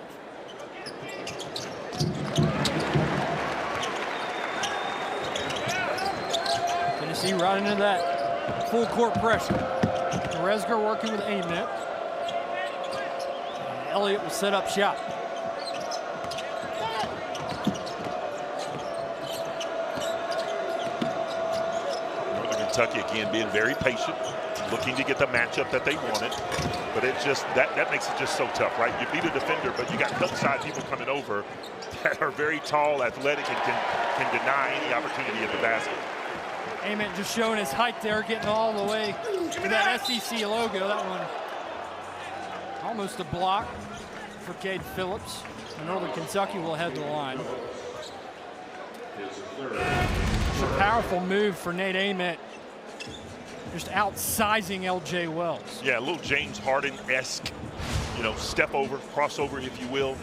Tennessee right into that full court pressure. Resger working with Ament. Elliott will set up shot. Northern Kentucky again being very patient, looking to get the matchup that they wanted. But it just that makes it just so tough, right? You beat a defender, but you got outside people coming over that are very tall, athletic, and can deny any opportunity at the basket. Ament just showing his height there, getting all the way to that SEC logo. That one almost a block for Cade Phillips. And Northern Kentucky will head to the line. It's a powerful move for Nate Ament. just outsizing L.J. Wells. Yeah, a little James Harden-esque, you know, step over, crossover, if you will,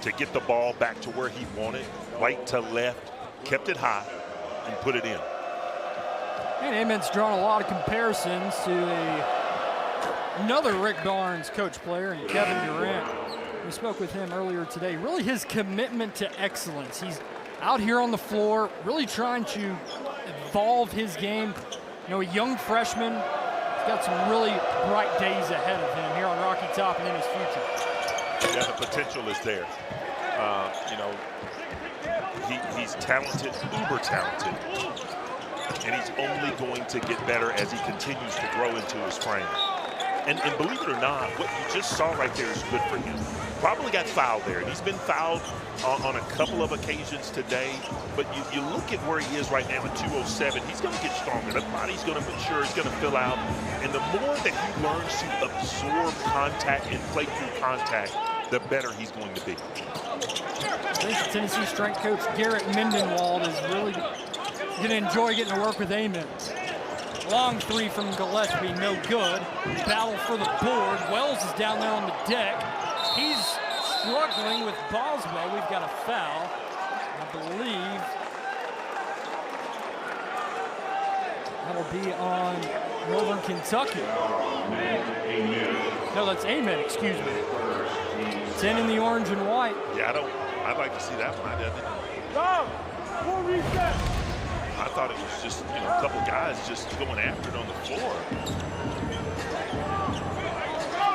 to get the ball back to where he wanted, right to left, kept it high, and put it in. And Ament's drawn a lot of comparisons to another Rick Barnes coach player, and Kevin Durant. We spoke with him earlier today. Really his commitment to excellence. He's out here on the floor, really trying to evolve his game. You know, a young freshman. He's got some really bright days ahead of him here on Rocky Top and in his future. Yeah, the potential is there. You know, he's talented, uber talented, and he's only going to get better as he continues to grow into his frame. And believe it or not, what you just saw right there is good for him. Probably got fouled there, and he's been fouled on a couple of occasions today. But you look at where he is right now at 207, he's going to get stronger. The body's going to mature, he's going to fill out. And the more that he learns to absorb contact and play through contact, the better he's going to be. I think Tennessee strength coach Garrett Mendenwald is really going to enjoy getting to work with Ament. Long three from Gillespie, no good. Battle for the board. Wells is down there on the deck. He's struggling with Boswell. We've got a foul, I believe. That'll be on Northern Kentucky. No, that's Ament, excuse me. 10 in the orange and white. Yeah, I'd like to see that one. I thought it was just, you know, a couple guys just going after it on the floor.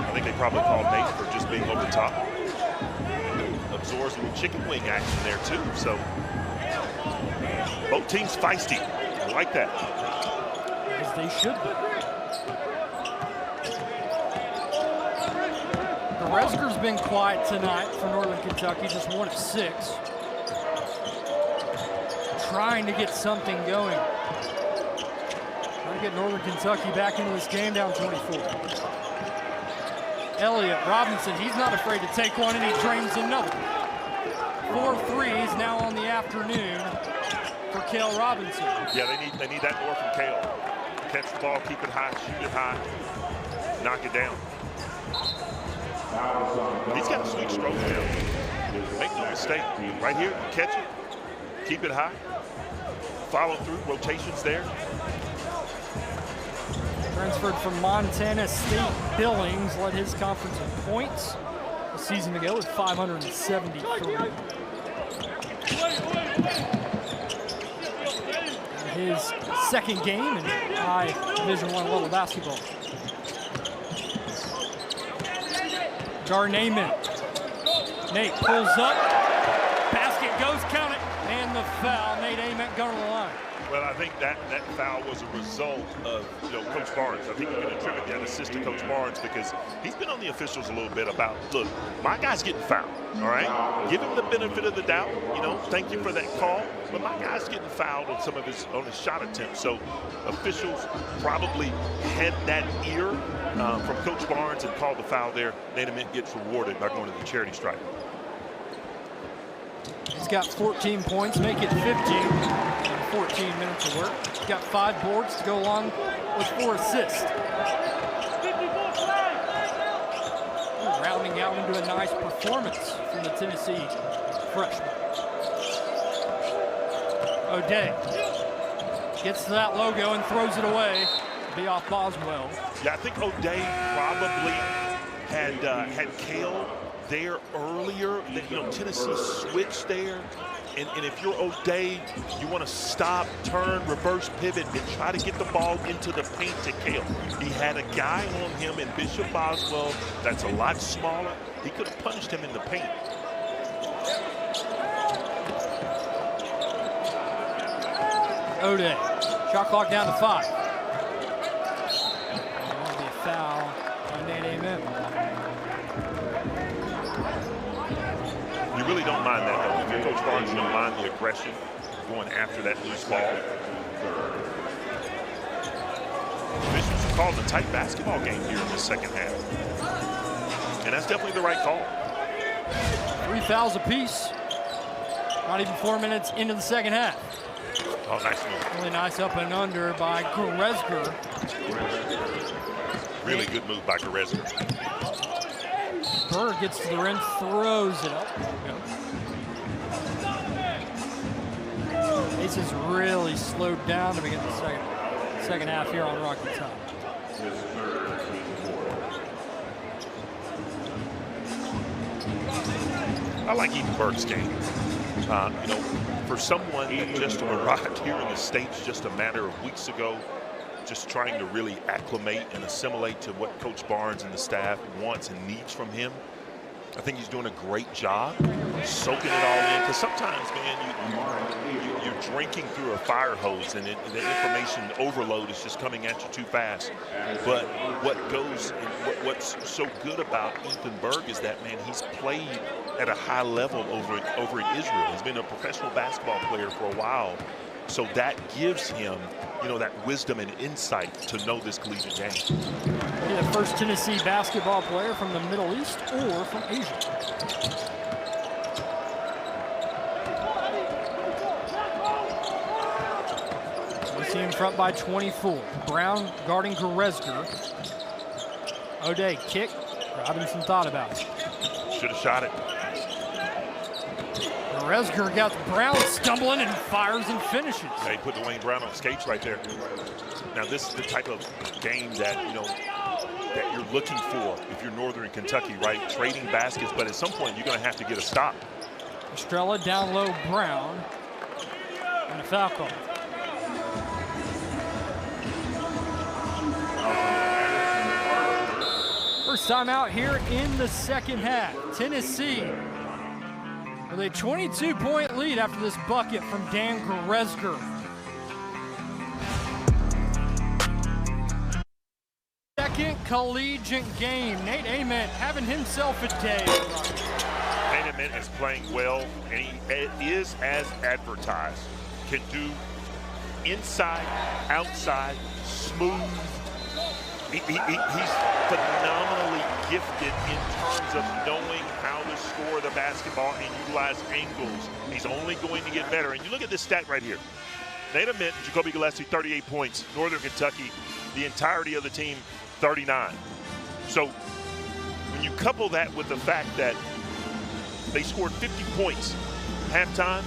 I think they probably called Nate for just being over the top. Absorbs a little chicken wing action there too. So both teams feisty. I like that. As they should be. The Resker's been quiet tonight for Northern Kentucky, just 1 of 6. Trying to get something going. Trying to get Northern Kentucky back into this game down 24. Elliott Robinson, he's not afraid to take one, and he drains another. 4 threes now on the afternoon for Cale Robinson. Yeah, they need that more from Cale. Catch the ball, keep it high, shoot it high, knock it down. He's got a sweet stroke now. Make no mistake. Right here, catch it, keep it high, follow through, rotations there. Transferred from Montana State. Billings led his conference in points a season ago with 573. His second game in high Division I level basketball. Garden Ament. Nate pulls up. Basket goes, count it. And the foul. Nate Ament going to the line. Well, I think that foul was a result of, you know, Coach Barnes. I think you can attribute that assist to Coach Barnes because he's been on the officials a little bit about, look, my guy's getting fouled, all right? Give him the benefit of the doubt, you know, thank you for that call, but my guy's getting fouled on some of his shot attempts. So officials probably had that ear from Coach Barnes and called the foul there. Nate Ament gets rewarded by going to the charity stripe. He's got 14 points, make it 15. 14 minutes of work. He's got 5 boards to go along with 4 assists. Rounding out into a nice performance from the Tennessee freshman. O'Day gets to that logo and throws it away. Be off Boswell. Yeah, I think O'Day probably had Cale there earlier. You know, Tennessee switched there. And if you're O'Day, you want to stop, turn, reverse pivot, and try to get the ball into the paint to Cale. He had a guy on him in Bishop Boswell that's a lot smaller. He could have punished him in the paint. O'Day, shot clock down to 5. That'll be a foul on Nate Ament. You really don't mind that, though. If you're Coach Barnes, you don't mind the aggression going after that loose ball. Officials have called a tight basketball game here in the second half. And that's definitely the right call. 3 fouls apiece. Not even 4 minutes into the second half. Oh, nice move. Really nice up and under by Goretzka. Really good move by Goretzka. Berg gets to the rim, throws it up. Pace is really slowed down to begin the second half here on Rocky Top. I like Ethan Berg's game. You know, for someone that just arrived here in the States just a matter of weeks ago, just trying to really acclimate and assimilate to what Coach Barnes and the staff wants and needs from him, I think he's doing a great job soaking it all in. Because sometimes, man, you're drinking through a fire hose and the information overload is just coming at you too fast. But what's so good about Ethan Berg is that, man, he's played at a high level over in Israel. He's been a professional basketball player for a while. So that gives him, you know, that wisdom and insight to know this collegiate game. Be the first Tennessee basketball player from the Middle East or from Asia. We see in front by 24. Brown guarding Goretzka. O'Day kick. Robinson thought about it. Should have shot it. Goretzka got Brown stumbling and fires and finishes. Yeah, he put Dwayne Brown on skates right there. Now this is the type of game that, you know, that you're looking for if you're Northern Kentucky, right? Trading baskets, but at some point you're going to have to get a stop. Estrella down low, Brown, and a foul call. First time out here in the second half. Tennessee with a 22-point lead after this bucket from Dan Goretzka. Second collegiate game. Nate Ament having himself a day. Nate Ament is playing well, and he is as advertised. Can do inside, outside, smooth. He's phenomenally gifted in terms of knowing how to score the basketball and utilize angles. He's only going to get better. And you look at this stat right here. Nate Ament, Jacoby Gillespie, 38 points. Northern Kentucky, the entirety of the team, 39. So when you couple that with the fact that they scored 50 points halftime,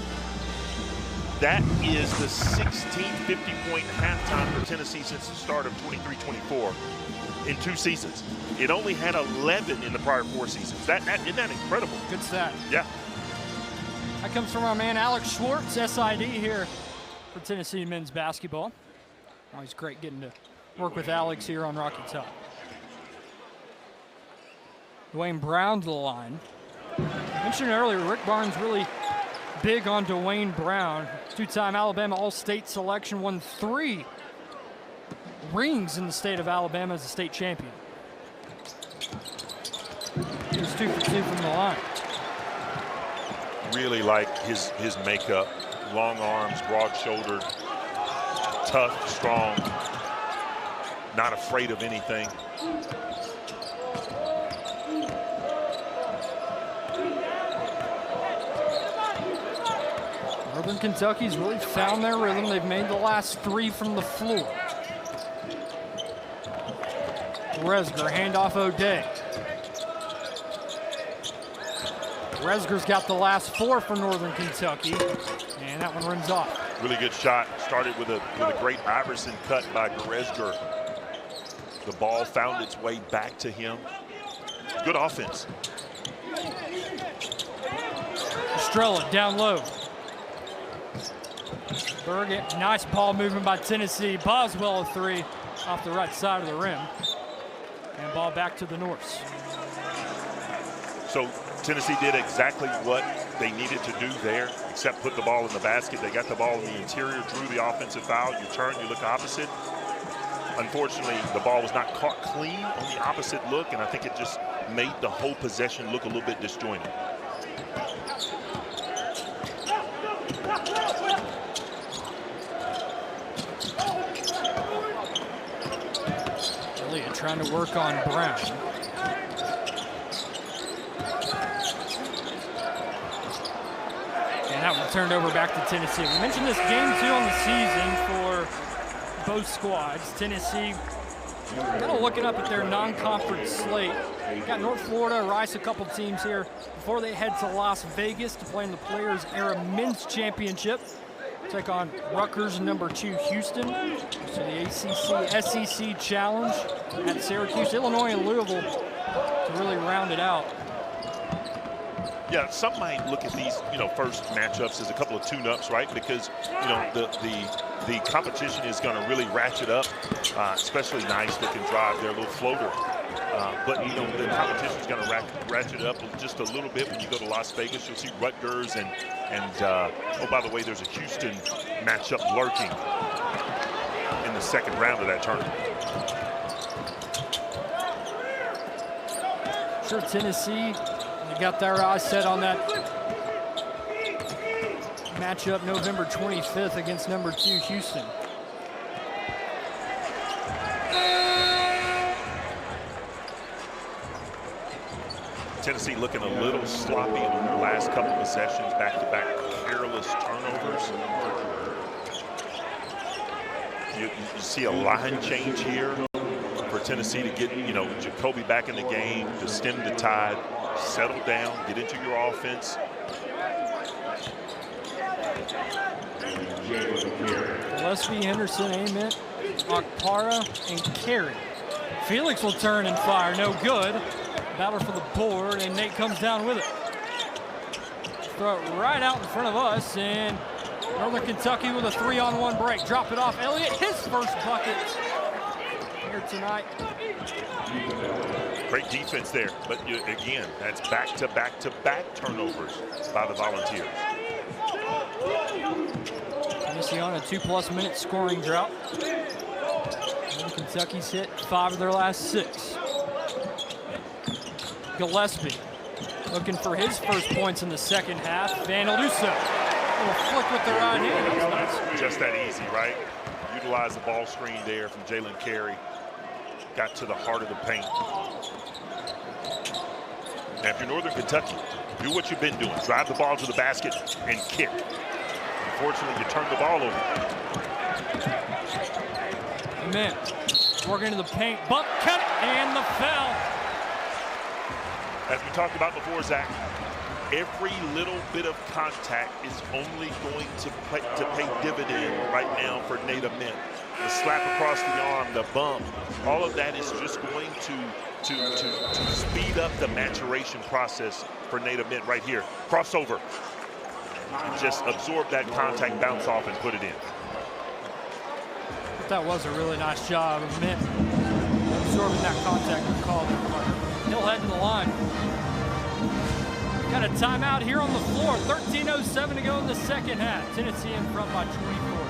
that is the 16th 50-point halftime for Tennessee since the start of 23-24 in 2 seasons. It only had 11 in the prior 4 seasons. Isn't that incredible? Good stat. Yeah. That comes from our man Alex Schwartz, SID here for Tennessee men's basketball. Always great getting to work with Alex here on Rocky Top. Dwayne Brown to the line. I mentioned earlier, Rick Barnes really big on Dwayne Brown. Two-time Alabama All-State selection, won 3 rings in the state of Alabama as a state champion. He was 2 for 2 from the line. Really like his makeup. Long arms, broad-shouldered, tough, strong, not afraid of anything. Northern Kentucky's really found their rhythm. They've made the last 3 from the floor. Goretzka, handoff O'Day. Goretzka's got the last 4 for Northern Kentucky, and that one runs off. Really good shot. Started with a great Iverson cut by Goretzka. The ball found its way back to him. Good offense. Estrella down low. Berg, nice ball movement by Tennessee. Boswell a 3 off the right side of the rim. And ball back to the Norse. So Tennessee did exactly what they needed to do there, except put the ball in the basket. They got the ball in the interior, drew the offensive foul. You turn, you look opposite. Unfortunately, the ball was not caught clean on the opposite look, and I think it just made the whole possession look a little bit disjointed. Elliott trying to work on Brown. And That one turned over back to Tennessee. We mentioned this game 2 on the season for both squads. Tennessee kind of looking up at their non-conference slate. Got North Florida, Rice, a couple teams here before they head to Las Vegas to play in the Players Era Men's Championship. Take on Rutgers #2 Houston. So the ACC SEC Challenge at Syracuse, Illinois, and Louisville to really round it out. Yeah, some might look at these, first matchups as a couple of tune-ups, right? Because, the competition is going to really ratchet up, especially nice looking drive there, a little floater. But, the competition is going to ratchet up just a little bit when you go to Las Vegas. You'll see Rutgers and oh, by the way, there's a Houston matchup lurking in the second round of that tournament. Sure, Tennessee, they got their eyes set on that matchup November 25th against #2 Houston. Tennessee looking a little sloppy on their last couple of possessions, back-to-back careless turnovers. You see a line change here for Tennessee to get, Jacoby back in the game, to stem the tide, settle down, get into your offense. Gillespie, Henderson, Ament, Okpara, and Carey. Felix will turn and fire, no good. Battle for the board, and Nate comes down with it. Throw it right out in front of us, and Northern Kentucky with a 3-on-1 break. Drop it off, Elliott, his first bucket here tonight. Great defense there, but again, that's back-to-back turnovers by the Volunteers. Tennessee on a 2+ minute scoring drought. Kentucky's hit 5 of their last 6. Gillespie looking for his first points in the second half. Van Elduso, a little flick with the right hand. Nice. Just that easy, right? Utilize the ball screen there from Jalen Carey. Got to the heart of the paint. Now, if you're Northern Kentucky, do what you've been doing. Drive the ball to the basket and kick. Unfortunately, you turned the ball over. Amen. Working into the paint. Buck cut and the foul. As we talked about before, Zach, every little bit of contact is only going to pay dividend right now for Nate Ament. The slap across the arm, the bump, all of that is just going to speed up the maturation process for Nate Ament right here. Crossover. Just absorb that contact, bounce off, and put it in. That was a really nice job of Ament absorbing that contact and called it. He'll head to the line. Got a timeout here on the floor. 13:07 to go in the second half. Tennessee in front by 24.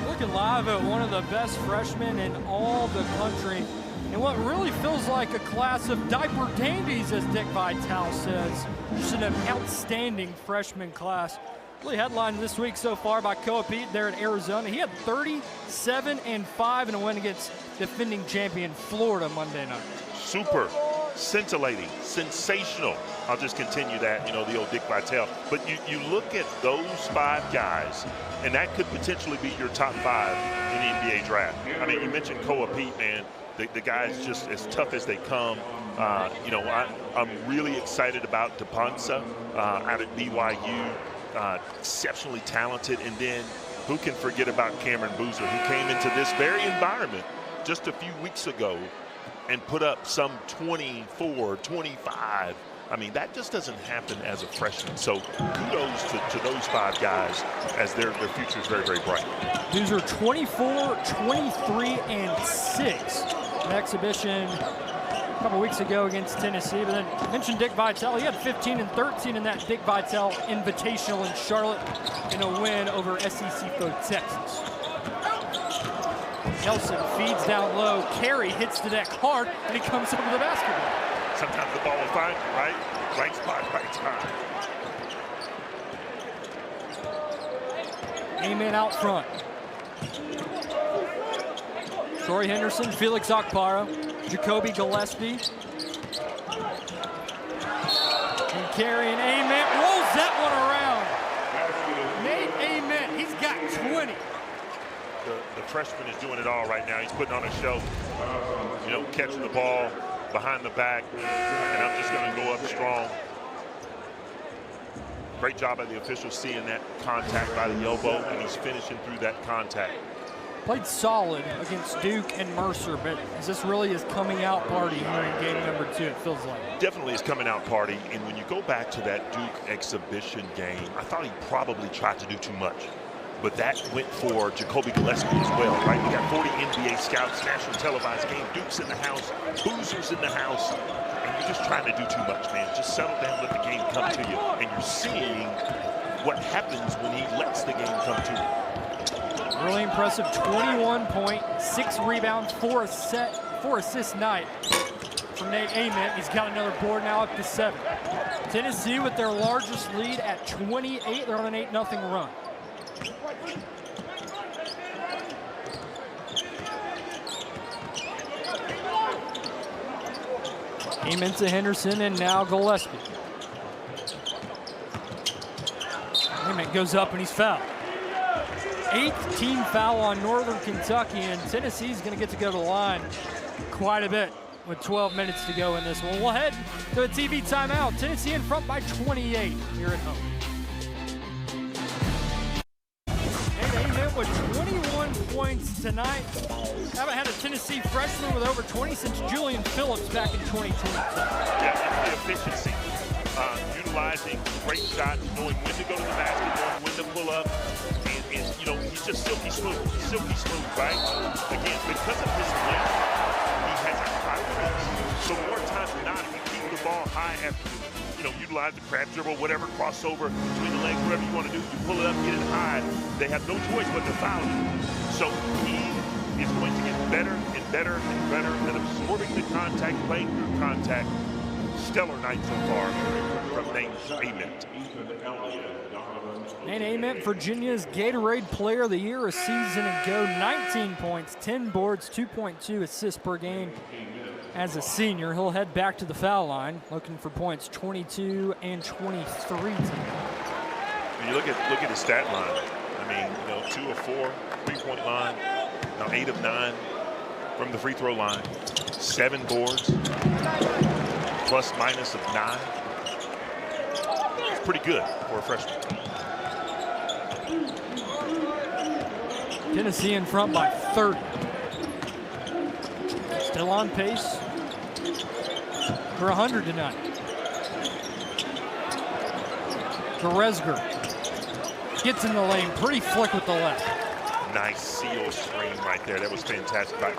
Looking live at one of the best freshmen in all the country. And what really feels like a class of diaper dandies, as Dick Vitale says. Just an outstanding freshman class. Really headlined this week so far by Koa Pete there in Arizona. He had 37-5 in a win against defending champion Florida Monday night. Super, scintillating, sensational. I'll just continue that, the old Dick Vitale. But you look at those 5 guys, and that could potentially be your top 5 in the NBA draft. I mean, you mentioned Koa Pete, man. The guy's just as tough as they come. I'm really excited about DePonsa out at BYU. Exceptionally talented. And then who can forget about Cameron Boozer, who came into this very environment just a few weeks ago and put up some 24, 25. I mean, that just doesn't happen as a freshman. So kudos to those 5 guys, as their future is very, very bright. Boozer 24, 23, and 6. An exhibition a couple weeks ago against Tennessee. But then I mentioned Dick Vitale. He had 15 and 13 in that Dick Vitale Invitational in Charlotte in a win over SEC foe Texas. Nelson feeds down low. Carey hits the deck hard, and he comes up with the basketball. Sometimes the ball will find you, right? Right spot, right time. Amen out front. Troy Henderson, Felix Okpara, Jacoby Gillespie. carry, and Ament rolls that one around. Nate Ament, he's got 20. The freshman is doing it all right now. He's putting on a show, you know, catching the ball behind the back, and I'm just going to go up strong. Great job by the official seeing that contact by the elbow, and he's finishing through that contact. Played solid against Duke and Mercer, but is this really his coming out party here in game number 2, it feels like? Definitely his coming out party, and when you go back to that Duke exhibition game, I thought he probably tried to do too much. But that went for Jacoby Gillespie as well, right? We got 40 NBA scouts, national televised game, Duke's in the house, Boozer's in the house, and you're just trying to do too much, man. Just settle down, let the game come to you. And you're seeing what happens when he lets the game come to you. Really impressive 21 point, 6 rebounds, 4 assist night from Nate Ament. He's got another board now up to 7. Tennessee with their largest lead at 28. They're on an 8-0 run. Ament to Henderson, and now Gillespie. Ament goes up and he's fouled. 8th team foul on Northern Kentucky, and Tennessee's going to get to go to the line quite a bit with 12 minutes to go in this one. We'll head to a TV timeout. Tennessee in front by 28 here at home. With 21 points tonight. Haven't had a Tennessee freshman with over 20 since Julian Phillips back in 2020. Yeah, it's the efficiency. Utilizing great shots, knowing when to go to the basket, knowing when to pull up. And you know, he's just silky smooth. Silky smooth, right? Again, because of his length, he has a high release. So more times than not, if you keep the ball high after utilize the crab dribble, whatever, crossover between the legs, whatever you want to do, you pull it up, get it high. They have no choice but to foul you. So he is going to get better and better and better at absorbing the contact, playing through contact. Stellar night so far from Nate Ament. Nate Ament, Virginia's Gatorade Player of the Year a season ago. 19 points, 10 boards, 2.2 assists per game. As a senior, he'll head back to the foul line, looking for points 22 and 23 tonight. When you look at his stat line, I mean, 2 of 4, 3-point line, now 8 of 9 from the free throw line, 7 boards, plus minus of 9. It's pretty good for a freshman. Tennessee in front by 30. Still on pace for 100 tonight. Goresger gets in the lane, pretty flick with the left. Nice seal screen right there. That was fantastic by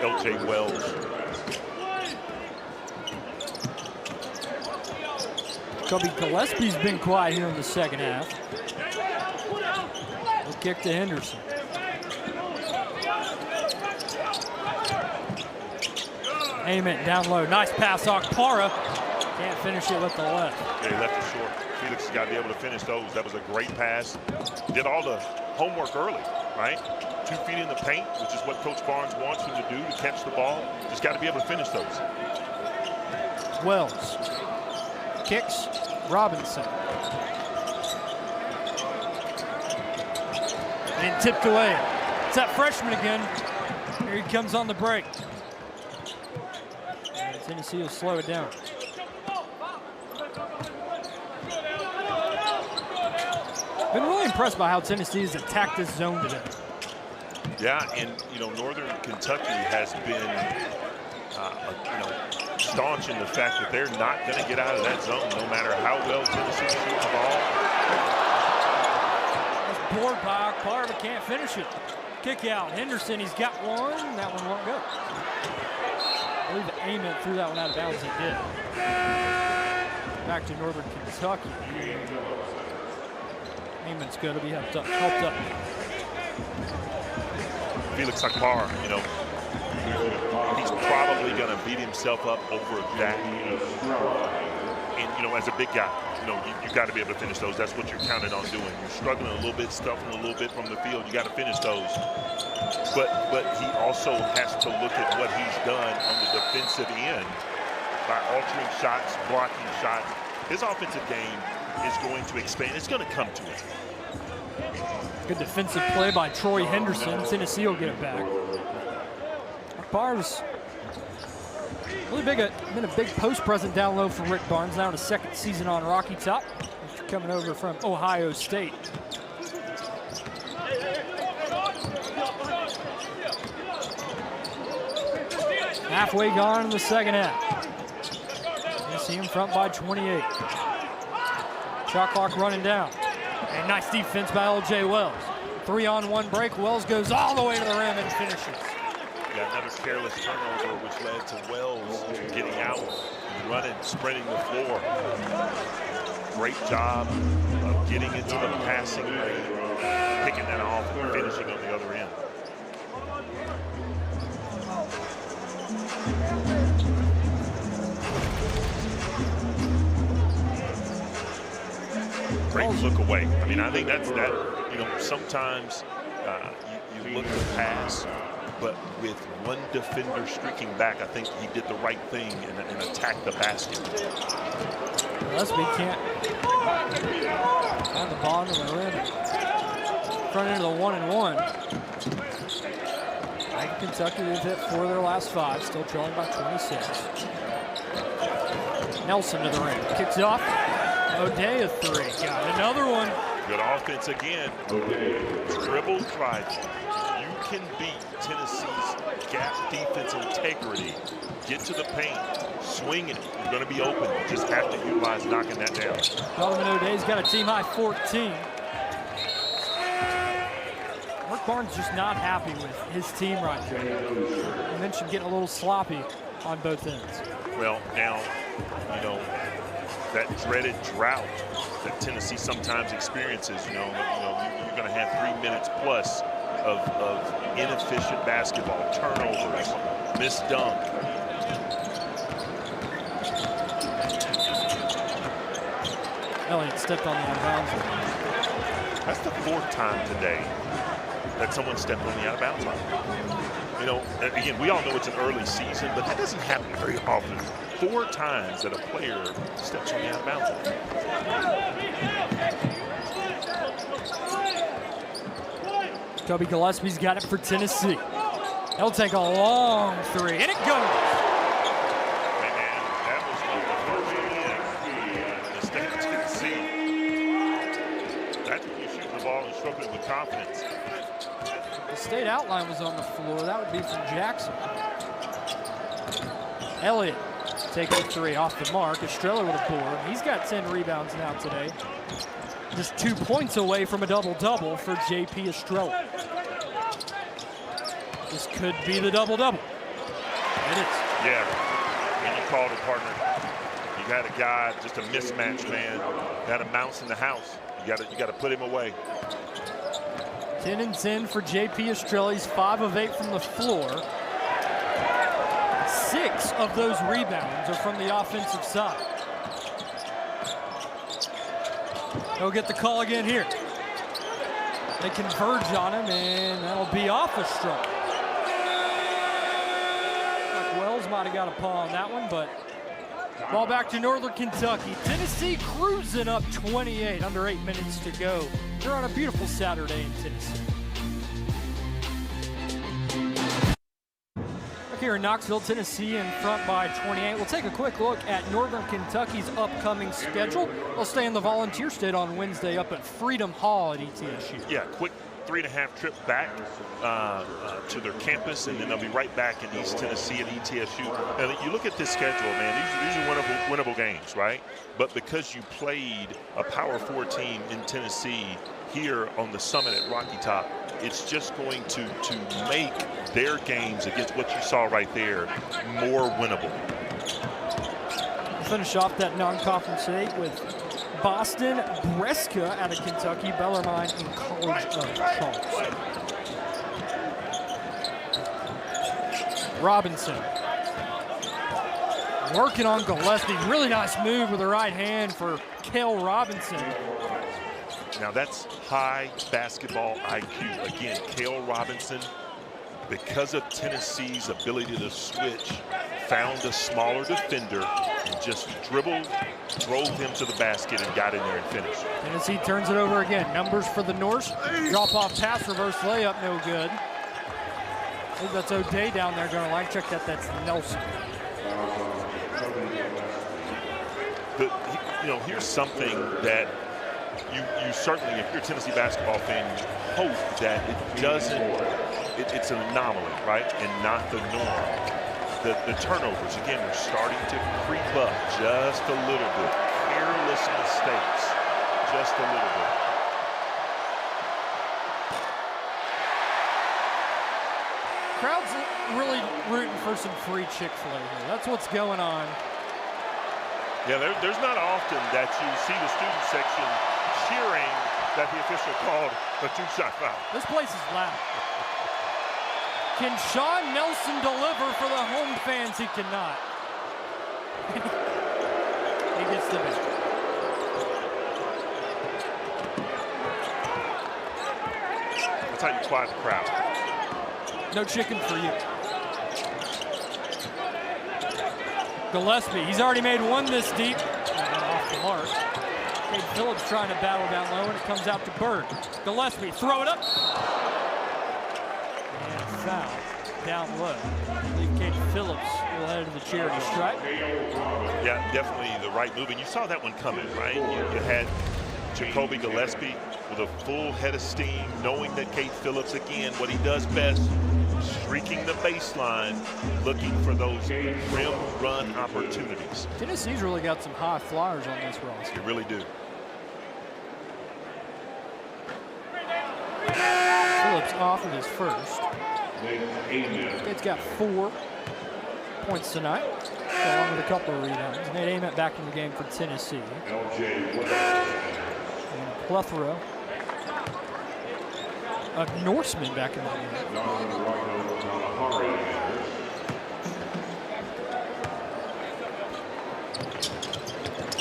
L.J. Wells. Jacoby Gillespie's been quiet here in the second half. We'll kick to Henderson. Ament down low. Nice pass off. Para can't finish it with the left. Yeah, he left it short. Felix has got to be able to finish those. That was a great pass. Did all the homework early, right? 2 feet in the paint, which is what Coach Barnes wants him to do, to catch the ball. Just got to be able to finish those. Wells kicks. Robinson. And tipped away. It's that freshman again. Here he comes on the break. And Tennessee will slow it down. Been really impressed by how Tennessee has attacked this zone today. Yeah, and Northern Kentucky has been, staunch in the fact that they're not going to get out of that zone, no matter how well Tennessee shoots the ball. It's board by Akbar, but can't finish it. Kick out. Henderson, he's got one. That one won't go. I believe Ament threw that one out of bounds. He did. Back to Northern Kentucky. Ament's going to be helped up. Felix Akbar, he's probably going to beat himself up over that. And, as a big guy, you got to be able to finish those. That's what you're counted on doing. You're struggling a little bit, stuffing a little bit from the field. You got to finish those. But he also has to look at what he's done on the defensive end by altering shots, blocking shots. his offensive game is going to expand. It's going to come to him. Good defensive play by Troy Henderson. Tennessee will get it back. Barnes really been a big post present down low for Rick Barnes, now in his second season on Rocky Top, after coming over from Ohio State. Halfway gone in the second half. Tennessee in front by 28. Shot clock running down. And nice defense by L.J. Wells. 3-on-1 break. Wells goes all the way to the rim and finishes. Yeah, another careless turnover, which led to Wells getting out, running, sprinting the floor. Great job of getting into the passing lane, picking that off, and finishing on the other end. Great look away. I mean, I think that's that. You know, sometimes you look to pass, but with one defender streaking back, I think he did the right thing and attacked the basket. Gillespie can't on the bottom of the rim. Front into the 1-and-1. Kentucky, they've hit 4 of their last 5, still trailing by 26. Nelson to the rim, kicks it off. O'Day a 3, got another one. Good offense again. Dribble drive. You can beat Tennessee's gap defense integrity. Get to the paint, swing it. You're going to be open. You just have to utilize knocking that down. Donovan O'Day's got a team high 14. Rick Barnes just not happy with his team right there. You mentioned getting a little sloppy on both ends. Well, now, you know, that dreaded drought that Tennessee sometimes experiences, you're going to have 3 minutes plus of inefficient basketball, turnovers, missed dunk. Elliott stepped on the out-of-bounds. That's the 4th time today that someone stepped on the out-of-bounds line. You know, again, we all know it's an early season, but that doesn't happen very often. 4 times that a player steps on the out-of-bounds line. Kobe Gillespie's got it for Tennessee. He'll take a long 3, and it goes. Man, that was the first win in the state of Tennessee. That's when you shoot the ball and stroke it with confidence. The state outline was on the floor. That would be from Jackson. Elliott taking 3 off the mark. Estrella with a board. He's got 10 rebounds now today. Just 2 points away from a double-double for J.P. Estrella. This could be the double-double. It is. Yeah, and you called it, partner. You got a guy, just a mismatch, man. Got a mouse in the house. You got to put him away. 10 and 10 for J.P. Estrella. He's 5 of 8 from the floor. 6 of those rebounds are from the offensive side. He'll get the call again here. They converge on him, and that'll be off Estrella. Wells might have got a paw on that one, but ball back to Northern Kentucky. Tennessee cruising up 28, under 8 minutes to go. They're on a beautiful Saturday in Tennessee. Here in Knoxville, Tennessee in front by 28. We'll take a quick look at Northern Kentucky's upcoming schedule. They'll stay in the Volunteer State on Wednesday up at Freedom Hall at ETSU. Yeah, quick 3.5 trip back to their campus, and then they'll be right back in East Tennessee at ETSU. Now, you look at this schedule, man, these are winnable games, right? But because you played a Power 4 team in Tennessee here on the summit at Rocky Top, it's just going to make their games against what you saw right there more winnable. We'll finish off that non-conference 8 with Boston, Brescia out of Kentucky, Bellarmine, and College of Charleston. Robinson working on Gillespie. Really nice move with the right hand for Cale Robinson. Now that's high basketball IQ. Again, Cale Robinson, because of Tennessee's ability to switch found a smaller defender and just dribbled, drove him to the basket, and got in there and finished. Tennessee turns it over again. Numbers for the Norse. Drop-off pass, reverse layup, no good. I think that's O'Day down there going to line check that. That's Nelson. Here's something that you certainly, if you're a Tennessee basketball fan, you hope that it's an anomaly, right, and not the norm. The turnovers, again, are starting to creep up just a little bit. Careless mistakes, just a little bit. Crowd's really rooting for some free Chick-fil-A here. That's what's going on. Yeah, there's not often that you see the student section cheering that the official called a two-shot foul. This place is loud. Can Sean Nelson deliver for the home fans? He cannot. He gets the ball. That's how you quiet the crowd. No chicken for you. Gillespie, he's already made one this deep. Off the mark. Cade Phillips trying to battle down low, and it comes out to Bird. Gillespie, throw it up. And foul down low. I believe Cade Phillips will head to the charity stripe. Yeah, definitely the right move. And you saw that one coming, right? You had Jacoby Gillespie with a full head of steam, knowing that Cade Phillips, again, what he does best, streaking the baseline, looking for those rim run opportunities. Tennessee's really got some high flyers on this roster. They really do. Phillips offered his first. He's got 4 points tonight, along with a couple of rebounds. Nate Ament back in the game for Tennessee. And a plethora of Norsemen back in the game.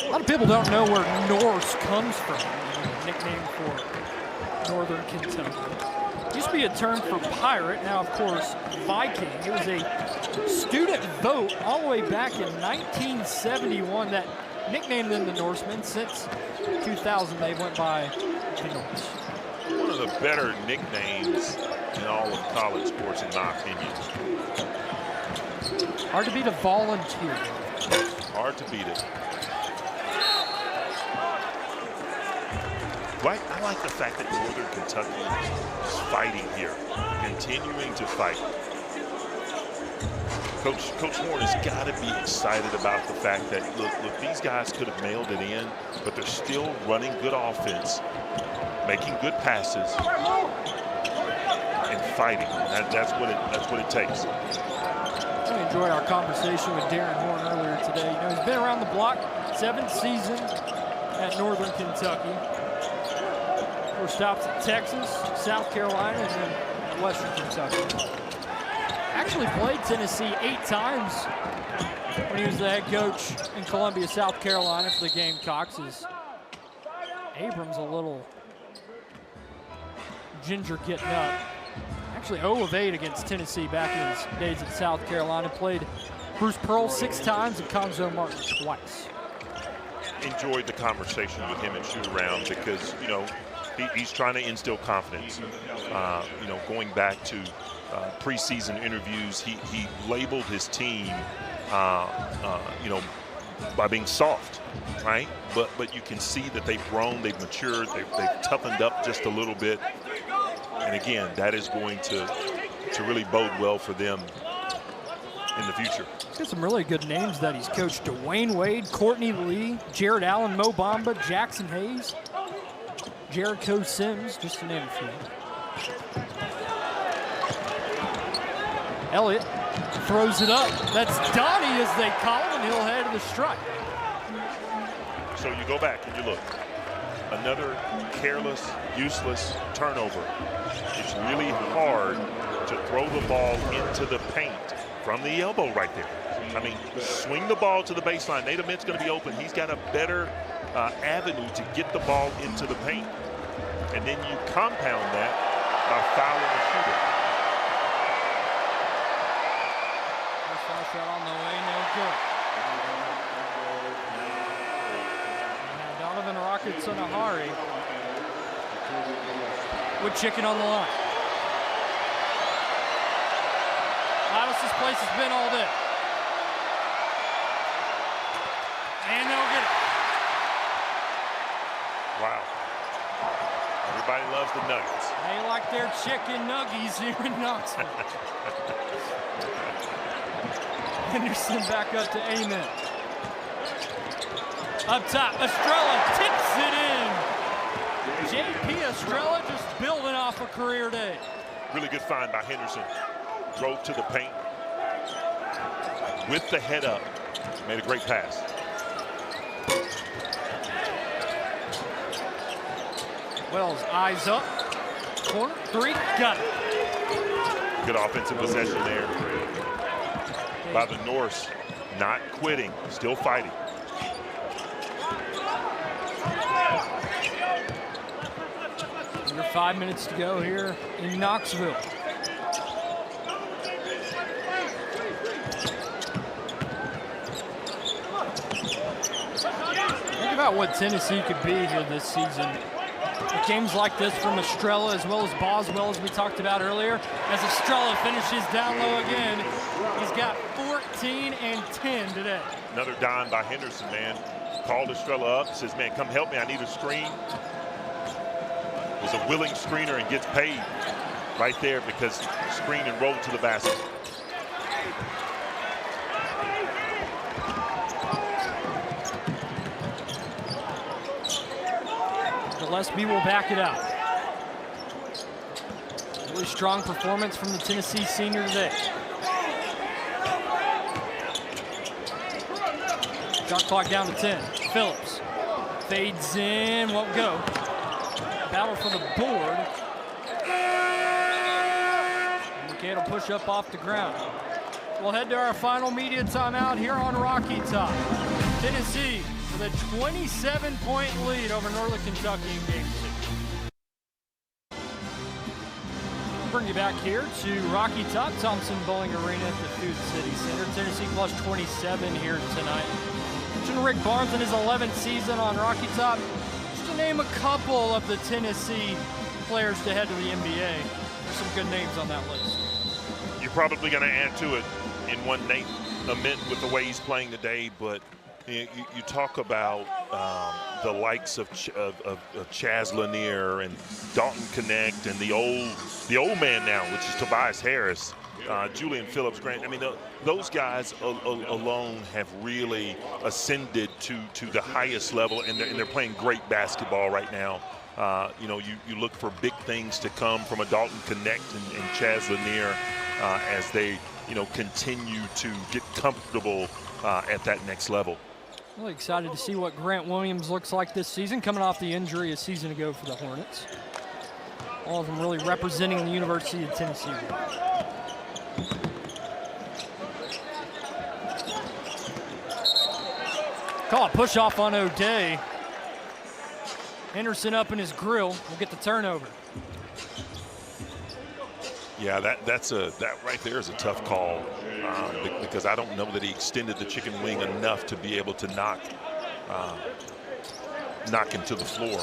A lot of people don't know where Norse comes from, a nickname for Northern Kentucky. Used to be a term for pirate, now of course Viking. It was a student vote all the way back in 1971 that nicknamed them the Norsemen. Since 2000 they went by the Norse. One of the better nicknames in all of college sports, in my opinion. Hard to beat a volunteer. Hard to beat it. Right, I like the fact that Northern Kentucky is fighting here, continuing to fight. Coach Horn has got to be excited about the fact that, look, these guys could have mailed it in, but they're still running good offense, making good passes, and fighting. That's what it takes. I enjoyed our conversation with Darren Horn earlier today. You know, he's been around the block, 7th season at Northern Kentucky. 4 stops at Texas, South Carolina, and then Western Kentucky. Actually played Tennessee 8 times when he was the head coach in Columbia, South Carolina for the Gamecocks. Abrams a little ginger getting up. Actually 0 of 8 against Tennessee back in his days at South Carolina. Played Bruce Pearl 6 times and Conzo Martin twice. Enjoyed the conversation with him and shoot around because, you know, he's trying to instill confidence. You know, going back to preseason interviews, he labeled his team, you know, by being soft, right? But you can see that they've grown, they've matured, they've toughened up just a little bit. And again, that is going to really bode well for them in the future. He's got some really good names that he's coached. Dwayne Wade, Courtney Lee, Jared Allen, Mo Bamba, Jackson Hayes, Jericho Sims, just to name a few. Elliott throws it up. That's Donnie, as they call him, and he'll head to the strike. So you go back and you look. Another careless, useless turnover. It's really hard to throw the ball into the paint from the elbow right there. I mean, swing the ball to the baseline. Nate Ament's going to be open. He's got a better avenue to get the ball into the paint. And then you compound that by fouling the shooter. First foul shot on the way Rockets in a hurry. With chicken on the line. Loudest this place has been all day. And they'll get it. Wow. Everybody loves the Nuggets. They like their chicken nuggies here in Knoxville. Henderson back up to Amen. Up top, Estrella tips it in. J.P. Estrella just building off a career day. Really good find by Henderson. Drove to the paint with the head up. Made a great pass. Wells, eyes up. Corner, three, got it. Good offensive possession there by the Norse. Not quitting, still fighting. Under 5 minutes to go here in Knoxville. Think about what Tennessee could be here this season. With games like this from Estrella as well as Boswell, as we talked about earlier. As Estrella finishes down low again, he's got 14 and 10 today. Another dime by Henderson, man. Called Estrella up, says, man, come help me, I need a screen. Was a willing screener and gets paid right there because screen and roll to the basket. Gillespie will back it up. Really strong performance from the Tennessee senior today. Shot clock down to 10. Phillips fades in, won't go. Battle for the board. McCann will push up off the ground. We'll head to our final media timeout here on Rocky Top. Tennessee with a 27-point lead over Northern Kentucky in Game 2. We'll bring you back here to Rocky Top, Thompson Bowling Arena at the Food City Center. Tennessee plus 27 here tonight. Mentioned Rick Barnes in his 11th season on Rocky Top. Just to name a couple of the Tennessee players to head to the NBA. There's some good names on that list. You're probably going to add to it in one Nate Ament with the way he's playing today, but you talk about the likes of Chaz Lanier and Dalton Connect and the old man now, which is Tobias Harris, Julian Phillips Grant. I mean, those guys alone have really ascended to the highest level, and they're playing great basketball right now. You know, you look for big things to come from a Dalton Connect and Chaz Lanier as they, you know, continue to get comfortable at that next level. Really excited to see what Grant Williams looks like this season, coming off the injury a season ago for the Hornets. All of them really representing the University of Tennessee. Call a push off on O'Day. Henderson up in his grill will get the turnover. Yeah, that right there is a tough call because I don't know that he extended the chicken wing enough to be able to knock him to the floor.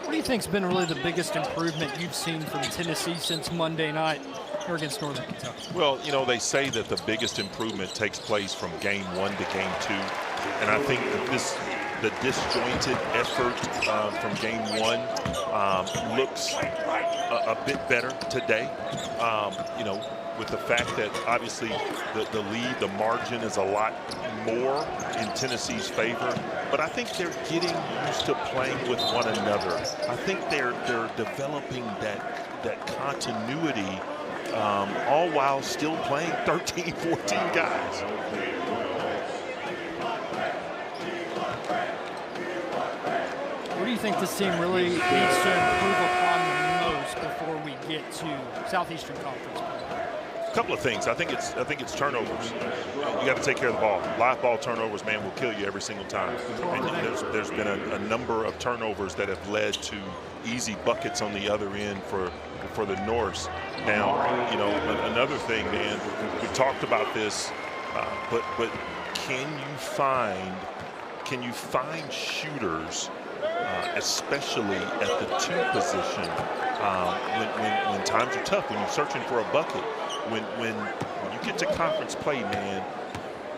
What do you think's been really the biggest improvement you've seen from Tennessee since Monday night here against Northern Kentucky? Well, you know, they say that the biggest improvement takes place from game 1 to game 2, and I think that the disjointed effort from game 1 looks a bit better today. You know, with the fact that obviously the lead, the margin is a lot more in Tennessee's favor, but I think they're getting used to playing with one another. I think they're developing that continuity, all while still playing 13, 14 guys. What do you think this team really needs to improve upon the most before we get to Southeastern Conference play? A couple of things. I think it's turnovers. You got to take care of the ball. Live ball turnovers, man, will kill you every single time. And there's been a number of turnovers that have led to easy buckets on the other end for the Norse. Now, you know, another thing, man, we talked about this But can you find shooters, especially at the 2 position, when times are tough, when you're searching for a bucket, when you get to conference play, man,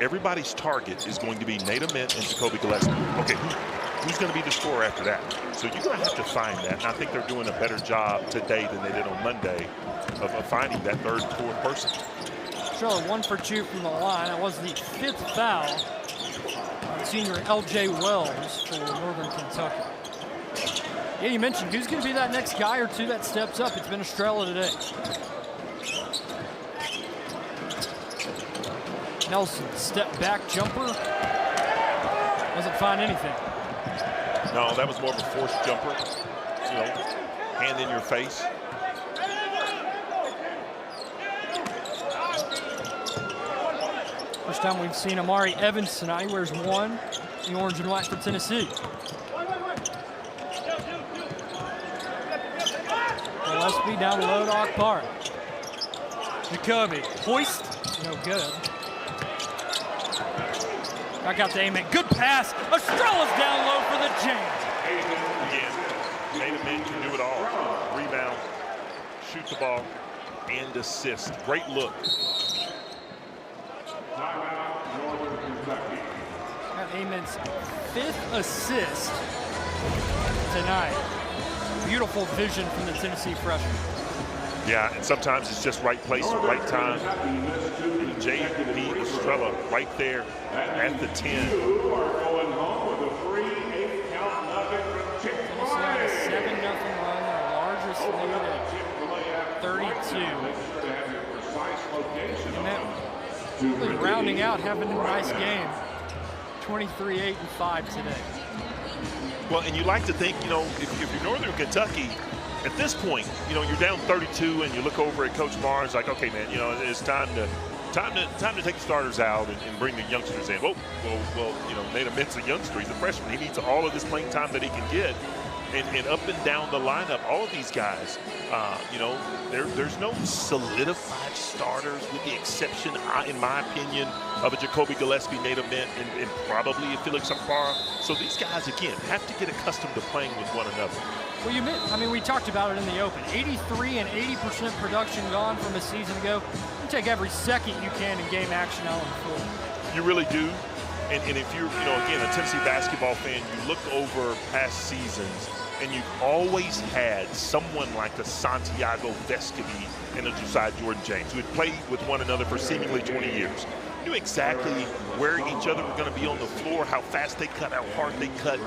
everybody's target is going to be Nate Ament and Jacoby Gillespie. Okay, who's going to be the scorer after that? So you're going to have to find that. And I think they're doing a better job today than they did on Monday of finding that 3rd and 4th person. Sure, 1 for 2 from the line. That was the 5th foul on senior L.J. Wells for Northern Kentucky. Yeah, you mentioned who's going to be that next guy or two that steps up. It's been Estrella today. Nelson, step back jumper. Doesn't find anything. No, that was more of a forced jumper. You know, hand in your face. First time we've seen Amari Evans tonight. He wears 1 in the orange and white for Tennessee. Gillespie down low to Akbar. Jacoby, hoist, no good. Back out to Ament, good pass. Estrella's down low for the jam. Again, Nate Ament can do it all. Rebound, shoot the ball, and assist. Great look. Got Ament's 5th assist tonight. Beautiful vision from the Tennessee freshman. Yeah, and sometimes it's just right place, right time. J.B. Estrella right there at the 10. Tennessee on a 7-0 run, their largest lead at 32. And really rounding out, having a nice game. 23-8-5 today. Well, and you like to think, you know, if you're Northern Kentucky, at this point, you know, you're down 32 and you look over at Coach Barnes like, okay, man, you know, it's time to take the starters out and bring the youngsters in. Well, you know, Nate Ament's a youngster. He's a freshman. He needs all of this playing time that he can get. And up and down the lineup, all of these guys, you know, there's no solidified starters with the exception, in my opinion, of a Jacoby Gillespie, Nate Ament, and probably a Felix Akbar. So these guys, again, have to get accustomed to playing with one another. Well, we talked about it in the open. 83 and 80% production gone from a season ago. You take every second you can in game action out on the floor. You really do. And if you're, you know, again, a Tennessee basketball fan, you look over past seasons, and you've always had someone like a Santiago Vescovi and a Josiah Jordan-James who had played with one another for seemingly 20 years. Knew exactly where each other were going to be on the floor, how fast they cut, how hard they cut.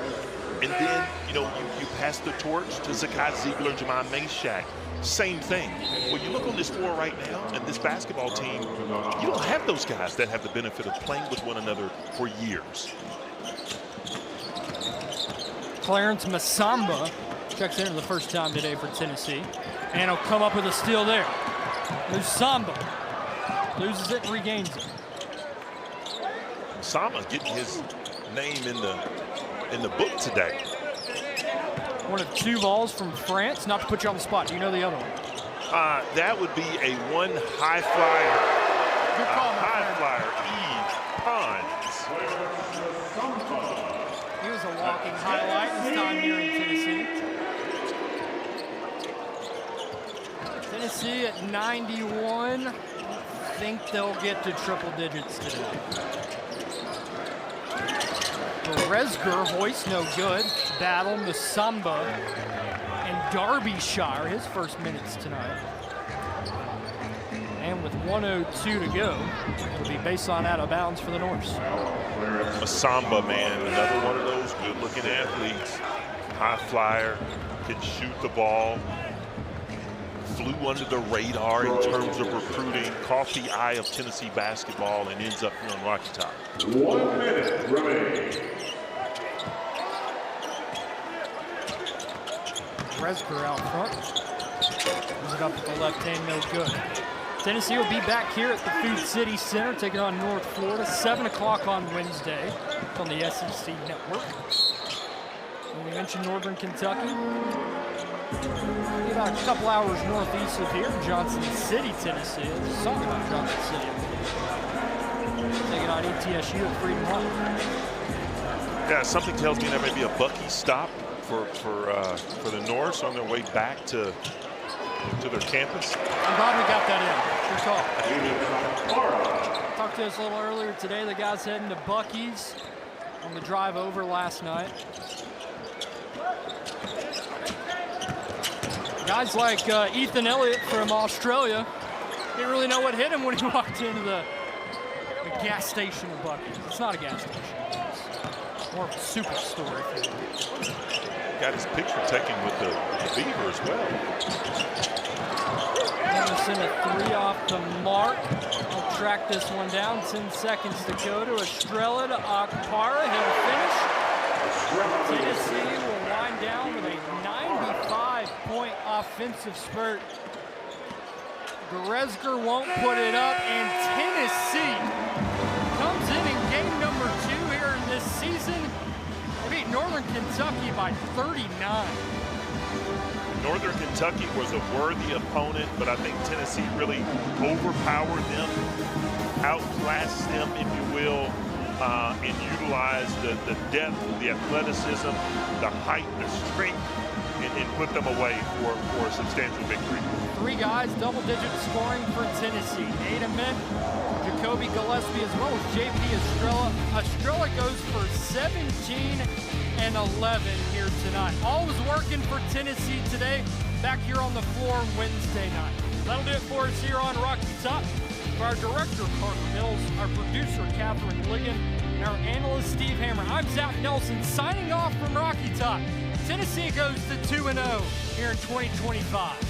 And then, you know, you pass the torch to Zakai Ziegler, Jemai Meshack. Same thing. When you look on this floor right now and this basketball team, you don't have those guys that have the benefit of playing with one another for years. Clarence Masamba checks in for the first time today for Tennessee. And he'll come up with a steal there. Masamba loses it, regains it. Masamba getting his name in the book today. One of 2 Vols from France. Not to put you on the spot. Do you know the other one? That would be a one high flyer. Good call, high flyer, Eve Pons. He was a walking highlight this time here in Tennessee. Tennessee at 91. I think they'll get to triple digits today. Resger, hoist, no good. Battle, Masamba, and Derbyshire, his first minutes tonight. And with 1:02 to go, it'll be baseline out of bounds for the Norse. Masamba, man, another one of those good-looking athletes. High flyer, can shoot the ball. Flew under the radar in terms of recruiting, caught the eye of Tennessee basketball, and ends up here on Rocky Top. 1 minute remaining. Resger out front. Brings it up with the left hand, no good. Tennessee will be back here at the Food City Center, taking on North Florida, 7 o'clock on Wednesday on the SEC Network. And we mentioned Northern Kentucky. About a couple hours northeast of here, Johnson City, Tennessee. There's a song about Johnson City. Take it on ETSU at Freedom Hall. Yeah, something tells me there may be a Bucky stop for the Norse on their way back to their campus. I'm glad we got that in. Good call. Talked to us a little earlier today. The guys heading to Bucky's on the drive over last night. Guys like Ethan Elliott from Australia didn't really know what hit him when he walked into the gas station of Bucky's. It's not a gas station. It's more of a superstore. Got his picture taken with the Beaver as well. Anderson a 3 off the mark. I'll track this one down. 10 seconds to go to Estrella to Akpara. He'll finish. Tennessee will wind down with a 95-point offensive spurt. Goretzka won't put it up, and Tennessee comes in game number 2 here in this season. They beat Northern Kentucky by 39. Northern Kentucky was a worthy opponent, but I think Tennessee really overpowered them, outclassed them, if you will, and utilized the depth, the athleticism, the height, the strength, and put them away for a substantial victory. 3 guys, double-digit scoring for Tennessee. Ada Men, Jacoby Gillespie, as well as JP Estrella. Estrella goes for 17 and 11 here tonight. All was working for Tennessee today, back here on the floor Wednesday night. That'll do it for us here on Rocky Top. For our director, Carter Mills, our producer, Catherine Ligon, and our analyst, Steve Hammer, I'm Zach Nelson, signing off from Rocky Top. Tennessee goes to 2-0 here in 2025.